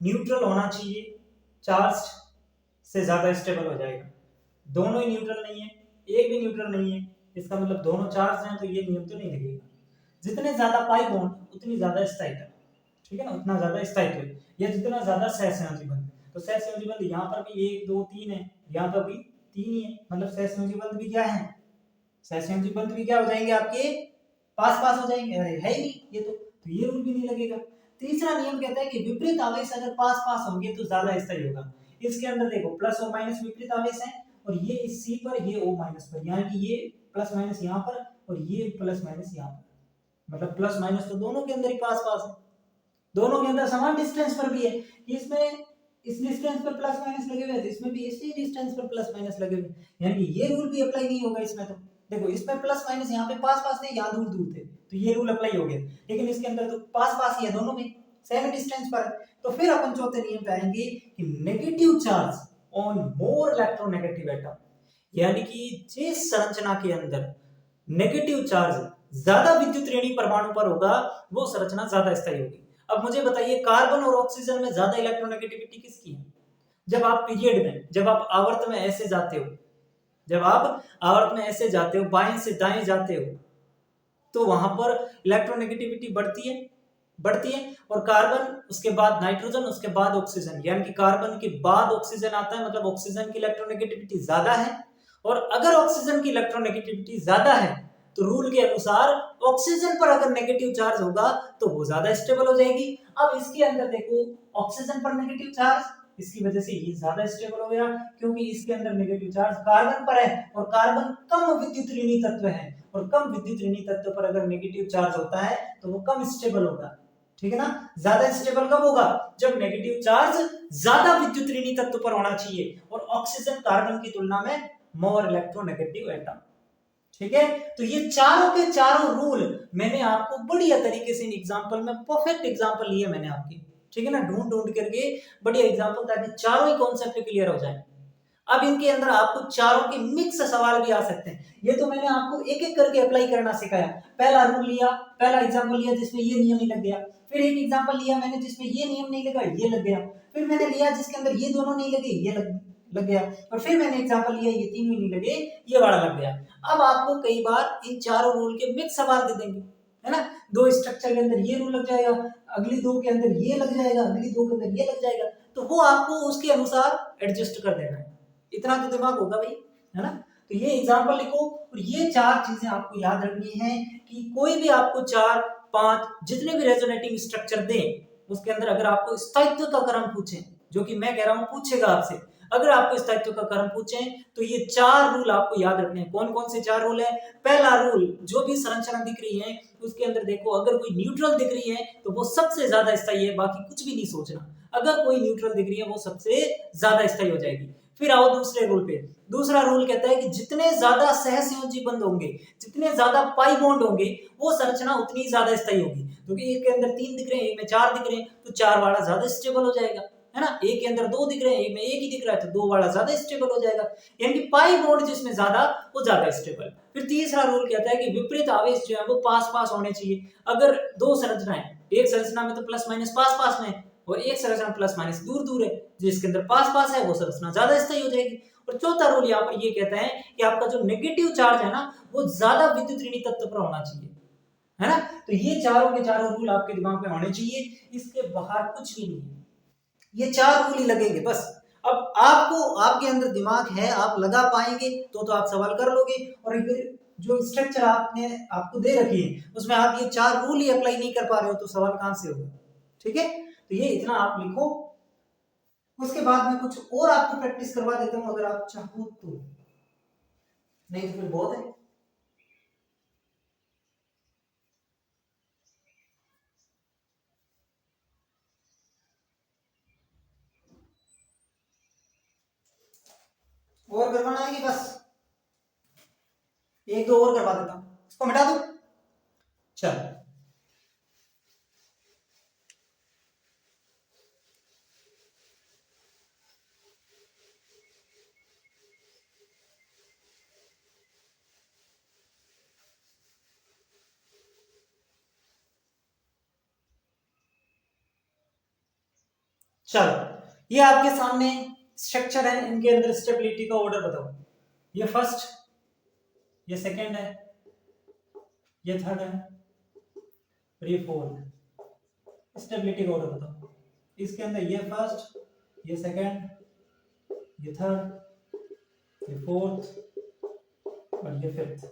B: न्यूट्रल होना चाहिए, चार्ज से ज्यादा स्टेबल हो जाएगा। दोनों ही न्यूट्रल नहीं है, एक भी न्यूट्रल नहीं है, इसका मतलब दोनों चार्ज हैं, तो ये नियम तो नहीं लगेगा। जितने ज्यादा पाई बॉन्ड उतनी ज्यादा स्थायित्व, ठीक है ना, उतना ज्यादा स्थायित्व। या जितना ज्यादा सहसंयोजी बंध, तो सहसंयोजी बंध यहाँ पर भी 1 2 3 है, यहाँ पर भी 3 ही है, मतलब सहसंयोजी बंध भी क्या है, सहसंयोजी बंध भी क्या हो जाएंगे आपके पास पास हो जाएंगे। अरे है ही नहीं ये तो ये रूल भी नहीं लगेगा। तीसरा नियम कहता है कि विपरीत आवेश अगर पास पास होंगे तो ज्यादा स्थायी होगा। इसके अंदर देखो प्लस और माइनस विपरीत आवेश है, और ये इस C पर, ये O माइनस पर, यानी कि ये प्लस माइनस यहाँ पर और ये प्लस माइनस यहाँ पर, मतलब प्लस माइनस तो दोनों के अंदर ही पास पास है, दोनों के अंदर समान डिस्टेंस पर भी है। इसमें इस डिस्टेंस पर प्लस माइनस लगे हुए हैं, इसमें भी इसी डिस्टेंस पर प्लस माइनस लगे हुए, यानी कि ये रूल भी अप्लाई नहीं होगा इसमें। तो देखो इसमें प्लस माइनस यहाँ पे पास पास थे, यहाँ दूर दूर थे, तो ये रूल अप्लाई हो गया। लेकिन इसके अंदर तो पास पास ही है, दोनों में सेम डिस्टेंस पर है। तो फिर अपन चौथे नियम पे आएंगे कि negative charge on more electronegative atom, यानी कि जिस संरचना के अंदर नेगेटिव चार्ज ज्यादा विद्युत ऋणी परमाणु पर होगा वो संरचना ज्यादा स्थायी होगी। अब मुझे बताइए कार्बन और ऑक्सीजन में ज्यादा इलेक्ट्रोनेगेटिविटी किसकी है? जब आप पीरियड में, जब आप आवर्त में ऐसे जाते हो, जब आप आवर्त में ऐसे जाते हो, बाएं से दाएं जाते हो, तो वहां पर इलेक्ट्रोनेगेटिविटी बढ़ती है। और कार्बन, उसके बाद नाइट्रोजन, उसके बाद ऑक्सीजन, यानी कि कार्बन के बाद ऑक्सीजन आता है, मतलब ऑक्सीजन की इलेक्ट्रोनेगेटिविटी ज्यादा है। और अगर ऑक्सीजन की इलेक्ट्रोनेगेटिविटी ज्यादा है तो रूल के अनुसार ऑक्सीजन पर अगर नेगेटिव चार्ज होगा तो वो ज्यादा स्टेबल हो जाएगी। अब इसके अंदर देखो ऑक्सीजन पर नेगेटिव चार्ज, इसकी वजह से ये ज्यादा स्टेबल हो गया, क्योंकि इसके अंदर नेगेटिव चार्ज कार्बन पर है, और कार्बन कम विद्युत ऋणी तत्व है, और कम विद्युत ऋणी तत्व पर अगर नेगेटिव चार्ज होता है तो वो कम स्टेबल होगा। ठीक है ना, ज्यादा स्टेबल कब होगा? जब नेगेटिव चार्ज ज्यादा विद्युत ऋणी तत्व पर होना चाहिए, और ऑक्सीजन कार्बन की तुलना में मोर इलेक्ट्रोनेगेटिव एटम। ठीक है, तो ये चारों के चारों रूल मैंने आपको बढ़िया तरीके से इन एग्जांपल में, परफेक्ट एग्जांपल लिए मैंने आपकी, ठीक है ना, ढूंढ ढूंढ करके बढ़िया एग्जांपल, ताकि चारों ही कॉन्सेप्ट क्लियर हो जाए। अब इनके अंदर आपको चारों के मिक्स सवाल भी आ सकते हैं। ये तो मैंने आपको एक एक करके अप्लाई करना सिखाया। पहला रूल लिया, पहला एग्जांपल लिया जिसमें ये नियम नहीं लग गया, फिर एक एग्जांपल लिया मैंने जिसमें ये नियम नहीं लगा, ये लग गया, फिर मैंने लिया जिसके अंदर ये दोनों नहीं लगे, ये लग गया, और फिर मैंने एग्जांपल लिया ये तीनों नहीं लगे, ये वाला लग गया। अब आपको कई बार इन चारों रूल के मिक्स सवाल दे देंगे, है ना, दो स्ट्रक्चर के अंदर ये रूल लग जाएगा, अगली दो के अंदर ये लग जाएगा, अगली दो के अंदर ये लग जाएगा, तो वो आपको उसके अनुसार एडजस्ट कर देना है। इतना तो दिमाग होगा भाई, है ना। तो ये एग्जांपल लिखो, और ये चार चीजें आपको याद रखनी है कि कोई भी आपको 4 5 जितने भी रेजोनेटिंग स्ट्रक्चर दें, उसके अंदर अगर आपको स्थायित्व का क्रम पूछें, जो कि मैं कह रहा हूं पूछेगा आपसे, अगर आपको स्थायित्व का क्रम पूछें तो ये 4 रूल आपको याद रखने हैं। कौन कौन से 4 रूल है? पहला रूल, जो भी संरचना दिख रही है उसके अंदर देखो, अगर कोई न्यूट्रल दिख रही है तो वो सबसे ज्यादा स्थायी है, बाकी कुछ भी नहीं सोचना। अगर कोई न्यूट्रल दिख रही है वो सबसे ज्यादा स्थायी हो जाएगी। फिर आओ दूसरे रूल पे। दूसरा रूल कहता है कि जितने ज्यादा सहसंयोजी बंध होंगे, जितने ज्यादा पाई बॉन्ड होंगे, वो संरचना उतनी ज्यादा स्थायी होगी। क्योंकि एक के अंदर 3 दिख रहे हैं, एक में 4 दिख रहे हैं, तो 4 वाला ज्यादा स्टेबल हो जाएगा, है ना। एक के अंदर 2 दिख रहे हैं, एक में 1 ही दिख रहा है, तो 2 वाला ज्यादा स्टेबल हो जाएगा। यानी कि पाई बॉन्ड जिसमें ज्यादा, वो ज्यादा स्टेबल। फिर तीसरा रूल कहता है कि विपरीत आवेश जो है वो पास पास होने चाहिए। अगर दो संरचनाएं, एक संरचना में तो प्लस माइनस पास पास में है, और एक संरचना प्लस माइनस दूर दूर है, जिसके अंदर पास पास है वो संरचना ज्यादा स्थायी हो जाएगी। और चौथा रूल यहाँ पर ये कहता है कि आपका जो नेगेटिव चार्ज है ना, वो ज्यादा विद्युत ऋणी तत्व पर होना चाहिए, है ना। तो ये चारों के चारों रूल आपके दिमाग में होने चाहिए, इसके बाहर कुछ भी नहीं है, ये 4 रूल ही लगेंगे बस। अब आपको, आपके अंदर दिमाग है, आप लगा पाएंगे तो आप सवाल कर लोगे। और अगर जो स्ट्रक्चर आपने आपको दे रखी है उसमें आप ये 4 रूल ही अप्लाई नहीं कर पा रहे हो तो सवाल कहां से होगा, ठीक है। तो ये इतना आप लिखो, उसके बाद में कुछ और आपको प्रैक्टिस करवा देता हूं अगर आप चाहो तो, नहीं तो फिर बहुत है। और करवाना है कि बस एक दो और करवा देता हूं, इसको मिटा दूं। चल, चलो ये आपके सामने स्ट्रक्चर है, इनके अंदर स्टेबिलिटी का ऑर्डर बताओ। ये फर्स्ट, ये सेकंड है, ये थर्ड है, और ये फोर्थ। स्टेबिलिटी का ऑर्डर बताओ। इसके अंदर ये फर्स्ट, ये सेकंड, ये थर्ड, ये फोर्थ, और ये फिफ्थ।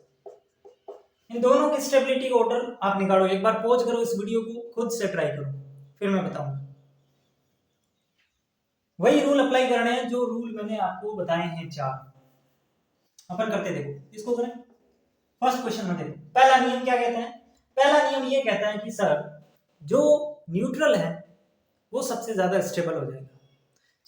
B: इन दोनों की स्टेबिलिटी का ऑर्डर आप निकालो। एक बार पॉज करो इस वीडियो को, खुद से ट्राई करो, फिर मैं बताऊंगा। वही रूल अप्लाई करने हैं जो रूल मैंने आपको बताए हैं 4। अपन करते देखो, इसको करें। फर्स्ट क्वेश्चन में देखो, पहला नियम क्या कहता है। पहला नियम ये कहता है कि सर जो न्यूट्रल है वो सबसे ज्यादा स्टेबल हो जाएगा।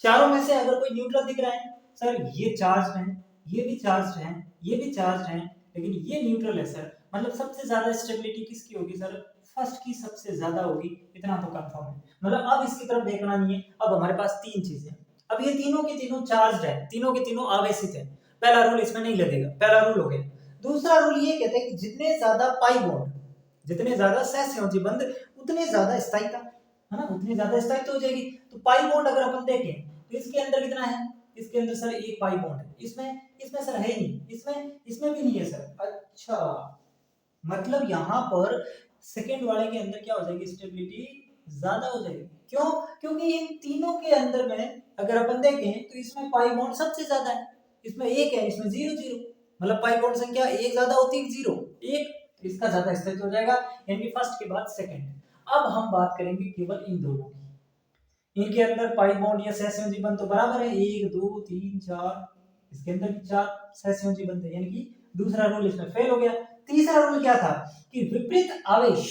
B: चारों में से अगर कोई न्यूट्रल दिख रहा है, सर ये चार्ज है, ये भी चार्ज है, ये भी चार्ज है, लेकिन ये न्यूट्रल है सर, मतलब सबसे ज्यादा स्टेबिलिटी किसकी होगी सर, फर्स्ट की सबसे ज्यादा होगी, इतना तो कंफर्म है। मतलब अब इसकी तरफ देखना नहीं है। अब हमारे पास 3 चीजें, अब ये तीनों के तीनों चार्ज है, तीनों के तीनों आवेशित है, पहला रूल इसमें नहीं लगेगा, पहला रूल हो गया। दूसरा रूल ये कहता है कि जितने ज्यादा पाई बॉन्ड, जितने ज्यादा सहसंयोजी बंध, उतने ज्यादा स्थायिता, है ना, उतनी ज्यादा स्थायित्व हो जाएगी। तो पाई बॉन्ड अगर अपन देखें तो इसके अंदर कितना है, इसके अंदर सर एक पाई बॉन्ड है, इसमें सर है ही नहीं, इसमें भी नहीं है सर। अच्छा, मतलब यहाँ पर सेकंड वाले के अंदर क्या हो जाएगी, स्टेबिलिटी ज्यादा हो जाएगी। क्यों? क्योंकि इन तीनों के अंदर में अगर अपन देखें तो इसमें पाई बॉन्ड सबसे ज्यादा है, इसमें एक है, इसमें 0 0, मतलब पाई बॉन्ड संख्या एक ज्यादा होती है 0 1, तो इसका ज्यादा स्थित हो जाएगा, यानी फर्स्ट के बाद सेकंड। अब हम बात करेंगे केवल इन दोनों की। इनके अंदर पाई बॉन्ड या सहसंयोजी बंध तो बराबर है, 1 2 3 4, इसके अंदर भी 4 सहसंयोजी बंध है, यानी कि दूसरा रूल इसमें फेल हो गया। तीसरा रूल क्या था कि विपरीत आवेश,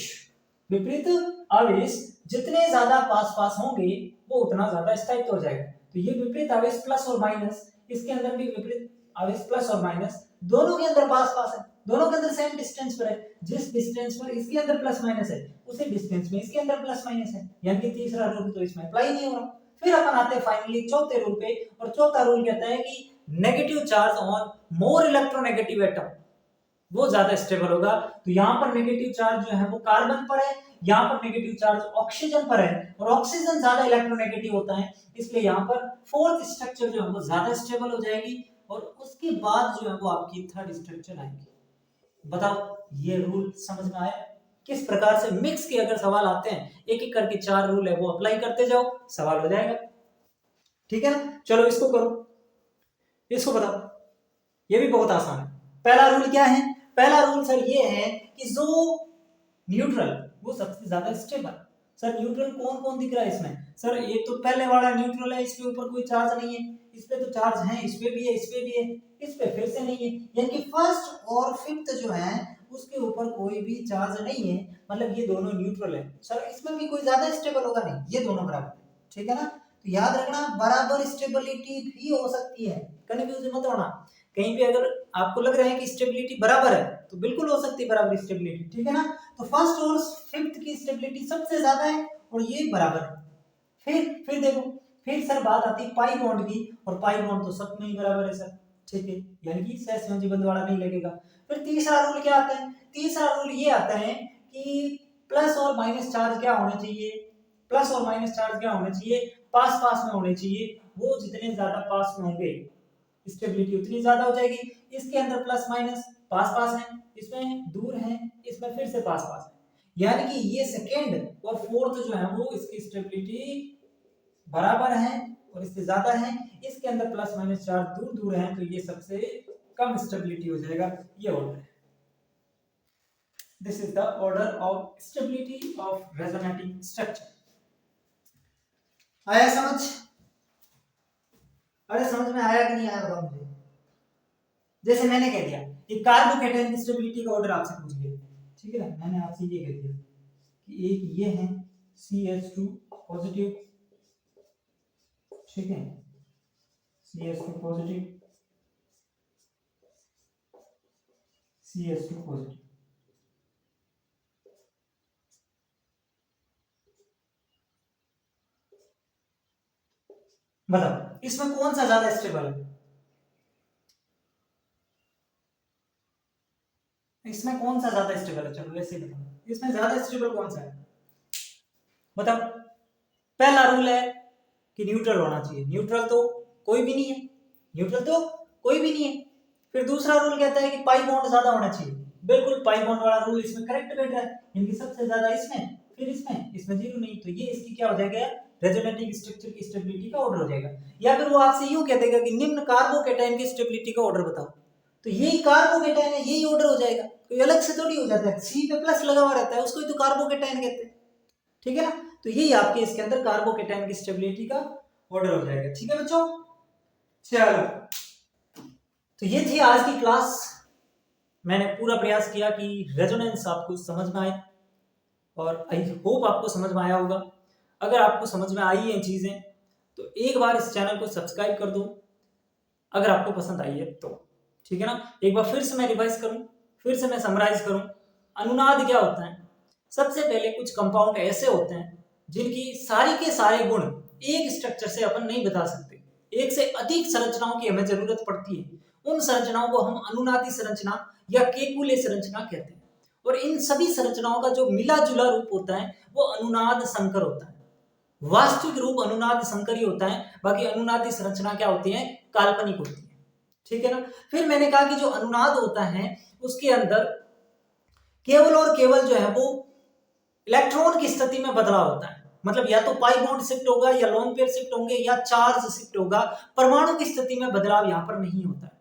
B: विपरीत आवेश जितने ज्यादा पास पास होंगे वो उतना ज्यादा स्थायित्व हो जाएगा। तो ये विपरीत आवेश प्लस और माइनस, इसके अंदर भी विपरीत आवेश प्लस और माइनस, दोनों के अंदर पास पास है, दोनों के अंदर सेम डिस्टेंस पर है। जिस डिस्टेंस पर इसके अंदर प्लस माइनस है उसी डिस्टेंस में इसके अंदर प्लस माइनस है, यानी कि तीसरा रूल तो इसमें अप्लाई नहीं हो रहा। फिर अपन आते हैं फाइनली चौथे रूल पे, और चौथा रूल कहता है कि negative charge on more electronegative atom वो ज्यादा स्टेबल होगा। तो यहाँ पर नेगेटिव चार्ज जो है वो कार्बन पर है, यहाँ पर नेगेटिव चार्ज ऑक्सीजन पर है, और ऑक्सीजन ज्यादा इलेक्ट्रोनेगेटिव होता है, इसलिए यहाँ पर फोर्थ स्ट्रक्चर जो है वो ज्यादा स्टेबल हो जाएगी, और उसके बाद जो है वो आपकी थर्ड स्ट्रक्चर आएगी। बताओ ये रूल समझ में आया? किस प्रकार से मिक्स के अगर सवाल आते हैं, एक एक करके 4 रूल है वो अप्लाई करते जाओ, सवाल हो जाएगा, ठीक है ना। चलो इसको करो, इसको बताओ, ये भी बहुत आसान है। पहला रूल क्या है? पहला रूल सर ये है कि जो न्यूट्रल वो सबसे ज्यादा स्टेबल। सर न्यूट्रल कौन कौन दिख रहा है इसमें? सर ये तो पहले वाला न्यूट्रल है, इसके ऊपर कोई चार्ज नहीं है, इस पे तो चार्ज है, इस पे भी है, इस पे भी है, इस पे फिर से नहीं है, यानी कि फर्स्ट और फिफ्थ जो है उसके ऊपर कोई भी चार्ज नहीं है, मतलब ये दोनों न्यूट्रल है। सर इसमें भी कोई ज्यादा स्टेबल होगा नहीं, ये दोनों बराबर है, ठीक है ना। तो याद रखना बराबर स्टेबिलिटी भी हो सकती है, कंफ्यूज मत होना। कहीं भी अगर आपको लग रहा है कि स्टेबिलिटी बराबर है तो बिल्कुल हो सकती है बराबर स्टेबिलिटी, ठीक है ना। तो फर्स्ट और फिफ्थ की स्टेबिलिटी सबसे ज्यादा है और ये बराबर है। फिर देखो, फिर सर बात आती है पाई बॉन्ड की, और पाई बॉन्ड तो सब में ही बराबर है सर, ठीक है, यानी कि सहसंयोजी बंध वाला नहीं लगेगा। फिर तीसरा रूल क्या आता है, तीसरा रूल ये आता है कि प्लस और माइनस चार्ज क्या होने चाहिए, प्लस और माइनस चार्ज क्या होने चाहिए, पास पास में होने चाहिए। वो जितने ज्यादा पास में होंगे स्टेबिलिटी उतनी ज्यादा हो जाएगी। इसके अंदर प्लस माइनस पास पास है, इसमें दूर है, इसमें फिर से पास पास है, यानी कि ये सेकेंड और फोर्थ जो है वो इसकी स्टेबिलिटी बराबर है और इससे ज्यादा है। इसके अंदर प्लस माइनस चार्ज दूर दूर है, तो ये सबसे कम स्टेबिलिटी हो जाएगा। ये ऑर्डर है, this is the order of stability of resonating structure. आया समझ? अरे समझ में आया कि नहीं आया बताओ मुझे। जैसे मैंने कह दिया कि कार्बोकेटाइन की स्टेबिलिटी का ऑर्डर आपसे पूछ लिया, ठीक है ना, मैंने आपसे ये कह दिया कि एक ये है CH2 पॉजिटिव, ठीक है, CH2 पॉजिटिव, CH2 पॉजिटिव। बताओ इसमें कौन सा ज्यादा स्टेबल है, इसमें कौन सा ज्यादा स्टेबल है, चलो वैसे बताओ इसमें ज्यादा स्टेबल कौन सा है, बताओ। पहला रूल है कि न्यूट्रल होना चाहिए, न्यूट्रल तो कोई भी नहीं है, न्यूट्रल तो कोई भी नहीं है। फिर दूसरा रूल कहता है कि पाई बॉन्ड ज्यादा होना चाहिए, बिल्कुल पाई बॉन्ड वाला रूल इसमें करेक्ट बैठ रहा है, इनकी सबसे ज्यादा इसमें, फिर इसमें जीरो नहीं, तो ये इसकी क्या हो जाएगा, रेजोनेटिंग स्ट्रक्चर की स्टेबिलिटी का ऑर्डर हो जाएगा। या फिर वो आपसे यूं कह देगा कि निम्न कार्बोकेटाइन की स्टेबिलिटी का ऑर्डर बताओ, तो यही कार्बोकेटाइन है, यही ऑर्डर हो जाएगा, कोई अलग से थोड़ी हो जाता है। सी पे प्लस लगा हुआ रहता है उसको ही तो कार्बोकेटाइन कहते हैं, ठीक है ना। तो यही आपके इसके अंदर कार्बोकेटाइन की स्टेबिलिटी का ऑर्डर हो जाएगा, ठीक है बच्चों। चलो, तो ये थी आज की क्लास। मैंने पूरा प्रयास किया कि रेजोनेंस आपको समझ में आए, और आई होप आपको समझ में आया होगा। अगर आपको समझ में आई है चीजें तो एक बार इस चैनल को सब्सक्राइब कर दो, अगर आपको पसंद आई है तो, ठीक है ना। एक बार फिर से मैं रिवाइज करूं, फिर से मैं समराइज करूं, अनुनाद क्या होता है। सबसे पहले कुछ कंपाउंड ऐसे होते हैं जिनकी सारी के सारे गुण एक स्ट्रक्चर से अपन नहीं बता सकते, एक से अधिक संरचनाओं की हमें जरूरत पड़ती है। उन संरचनाओं को हम अनुनादी संरचना या केकुले संरचना कहते हैं, और इन सभी संरचनाओं का जो मिला जुला रूप होता है वो अनुनाद संकर होता है। वास्तविक रूप अनुनाद संकर ही होता है, बाकी अनुनादी संरचना क्या होती है, काल्पनिक होती है, ठीक है ना। फिर मैंने कहा कि जो अनुनाद होता है उसके अंदर केवल और केवल जो है वो इलेक्ट्रॉन की स्थिति में बदलाव होता है, मतलब या तो पाई बॉन्ड शिफ्ट होगा या लोन पेयर शिफ्ट होंगे या चार्ज शिफ्ट होगा, परमाणु की स्थिति में बदलाव यहां पर नहीं होता है।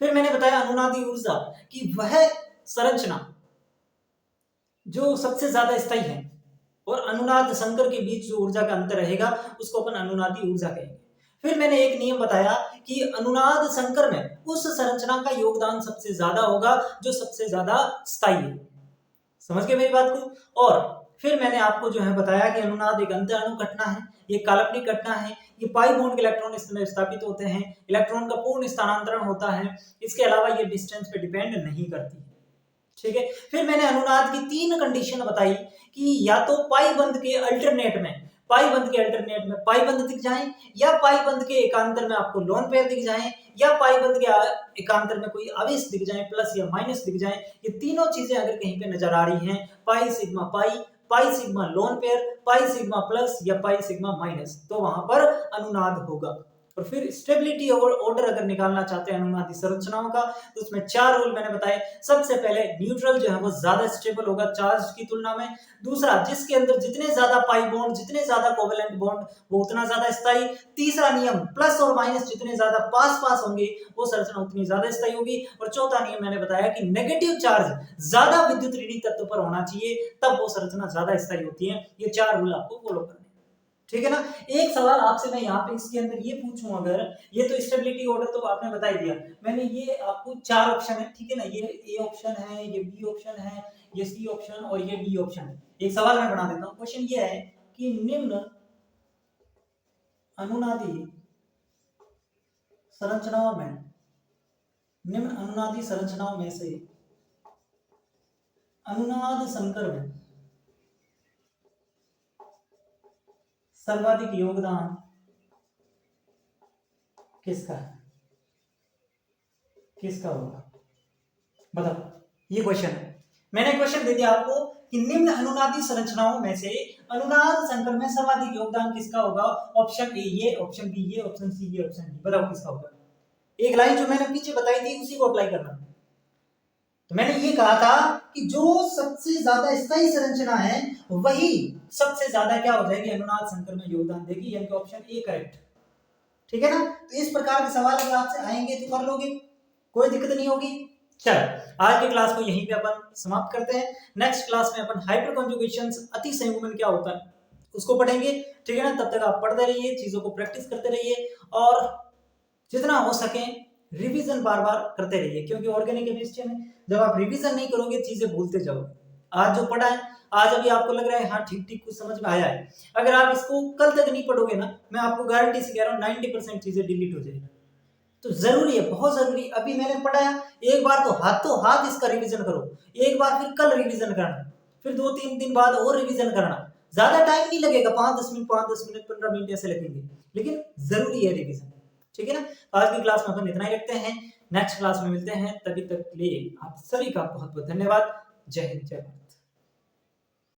B: फिर मैंने बताया अनुनादी ऊर्जा कि वह संरचना जो सबसे ज्यादा स्थायी है और अनुनाद संकर के बीच जो ऊर्जा का अंतर रहेगा उसको अपन अनुनादी ऊर्जा कहेंगे। फिर मैंने एक नियम बताया कि अनुनाद संकर में उस संरचना का योगदान सबसे ज्यादा होगा जो सबसे ज्यादा स्थायी है, समझ गए मेरी बात को। और फिर मैंने आपको जो है बताया कि अनुनाद एक अंतर अणु घटना है, ये काल्पनिक घटना है, ये पाई बॉन्ड के इलेक्ट्रॉन इसमें स्थापित होते हैं, इलेक्ट्रॉन का पूर्ण स्थानांतरण होता है, इसके अलावा ये डिस्टेंस पे डिपेंड नहीं करती, ठीक है। फिर मैंने अनुनाद की 3 कंडीशन बताई कि या तो पाई बंध के अल्टरनेट में, पाई बंध के अल्टरनेट में पाई बंध दिख जाए, या पाई बंध के एकांतर में आपको लोन पेयर दिख जाए, या पाई बंध के एकांतर में कोई आवेश दिख जाए, प्लस या माइनस दिख जाए। ये तीनों चीजें अगर कहीं पे नजर आ रही हैं, pi sigma pi, pi sigma lone pair, pi sigma plus या पाई सिग्मा माइनस, तो वहां पर अनुनाद होगा। और फिर स्टेबिलिटी और ऑर्डर अगर निकालना चाहते हैं अनुनादी संरचनाओं का तो उसमें 4 रूल मैंने बताए। सबसे पहले न्यूट्रल जो है वो ज्यादा स्टेबल होगा चार्ज की तुलना में। दूसरा, जिसके अंदर जितने ज्यादा पाई बॉन्ड, जितने ज्यादा कोवेलेंट बॉन्ड वो उतना ज्यादा स्थायी। तीसरा नियम, प्लस और माइनस जितने ज्यादा पास पास होंगे वो संरचना उतनी ज्यादा स्थायी होगी। और चौथा नियम मैंने बताया कि नेगेटिव चार्ज ज्यादा विद्युत ऋणात्मक तत्व पर होना चाहिए, तब वो संरचना ज्यादा स्थायी होती है। ये 4 रूल आपको फॉलो करने, ठीक है ना। एक सवाल आपसे मैं यहाँ पे इसके अंदर ये पूछूं, अगर ये तो स्टेबिलिटी ऑर्डर तो आपने बता ही दिया, मैंने ये आपको 4 ऑप्शन है, ठीक है ना, ये ए ऑप्शन है, ये बी ऑप्शन है, ये सी ऑप्शन और ये डी ऑप्शन है। एक सवाल मैं बना देता हूँ। क्वेश्चन ये है कि निम्न अनुनादी संरचनाओं में, निम्न अनुनादी संरचनाओं में से अनुनाद संकर में सर्वाधिक योगदान किसका है, किसका होगा, बताओ। ये क्वेश्चन है, मैंने क्वेश्चन दे दिया आपको कि निम्न अनुनादी संरचनाओं में से अनुनाद संकर में सर्वाधिक योगदान किसका होगा। ऑप्शन ए ये, ऑप्शन बी ये, ऑप्शन सी ये, ऑप्शन डी, बताओ किसका होगा। एक लाइन जो मैंने पीछे बताई थी उसी को अप्लाई करना। तो मैंने ये कहा था कि जो सबसे ज्यादा स्थायी संरचना है वही सबसे ज्यादा क्या हो जाएगी, अनुनाद संकर में योगदान देगी, यानी कि ऑप्शन ए करेक्ट। ठीक है ना। तो इस प्रकार के सवाल अगर आपसे आएंगे तो कर लोगे, कोई दिक्कत नहीं होगी। चलो आज की क्लास को यहीं पे अपन समाप्त करते हैं। नेक्स्ट क्लास में अपन हाइपर कॉन्जुगेशंस, अति संयुग्मन क्या होता है उसको पढ़ेंगे। ठीक है ना। तब तक आप पढ़ते रहिए, चीजों को प्रैक्टिस करते रहिए और जितना हो सके रिवीजन बार बार करते रहिए, क्योंकि ऑर्गेनिक केमिस्ट्री में जब आप रिवीजन नहीं करोगे चीजें भूलते जाओगे। आज जो पढ़ा है, आज अभी आपको लग रहा है हाँ ठीक ठीक कुछ समझ में आया है, अगर आप इसको कल तक नहीं पढ़ोगे ना, मैं आपको गारंटी से कह रहा हूँ 90% चीजें डिलीट हो जाएगी। तो जरूरी है, बहुत जरूरी। अभी मैंने पढ़ा है, एक बार तो हाथ इसका रिवीजन करो, एक बार फिर कल रिवीजन करना, फिर 2-3 दिन बाद और रिवीजन करना। ज्यादा टाइम नहीं लगेगा, 5-10 मिनट 15 मिनट ऐसे लगेंगे, लेकिन जरूरी है रिवीजन। ठीक है ना। आज की क्लास में अपन इतना ही रखते हैं, नेक्स्ट क्लास में मिलते हैं। तभी तक के लिए आप सभी का बहुत बहुत धन्यवाद। जय हिंद, जय भारत।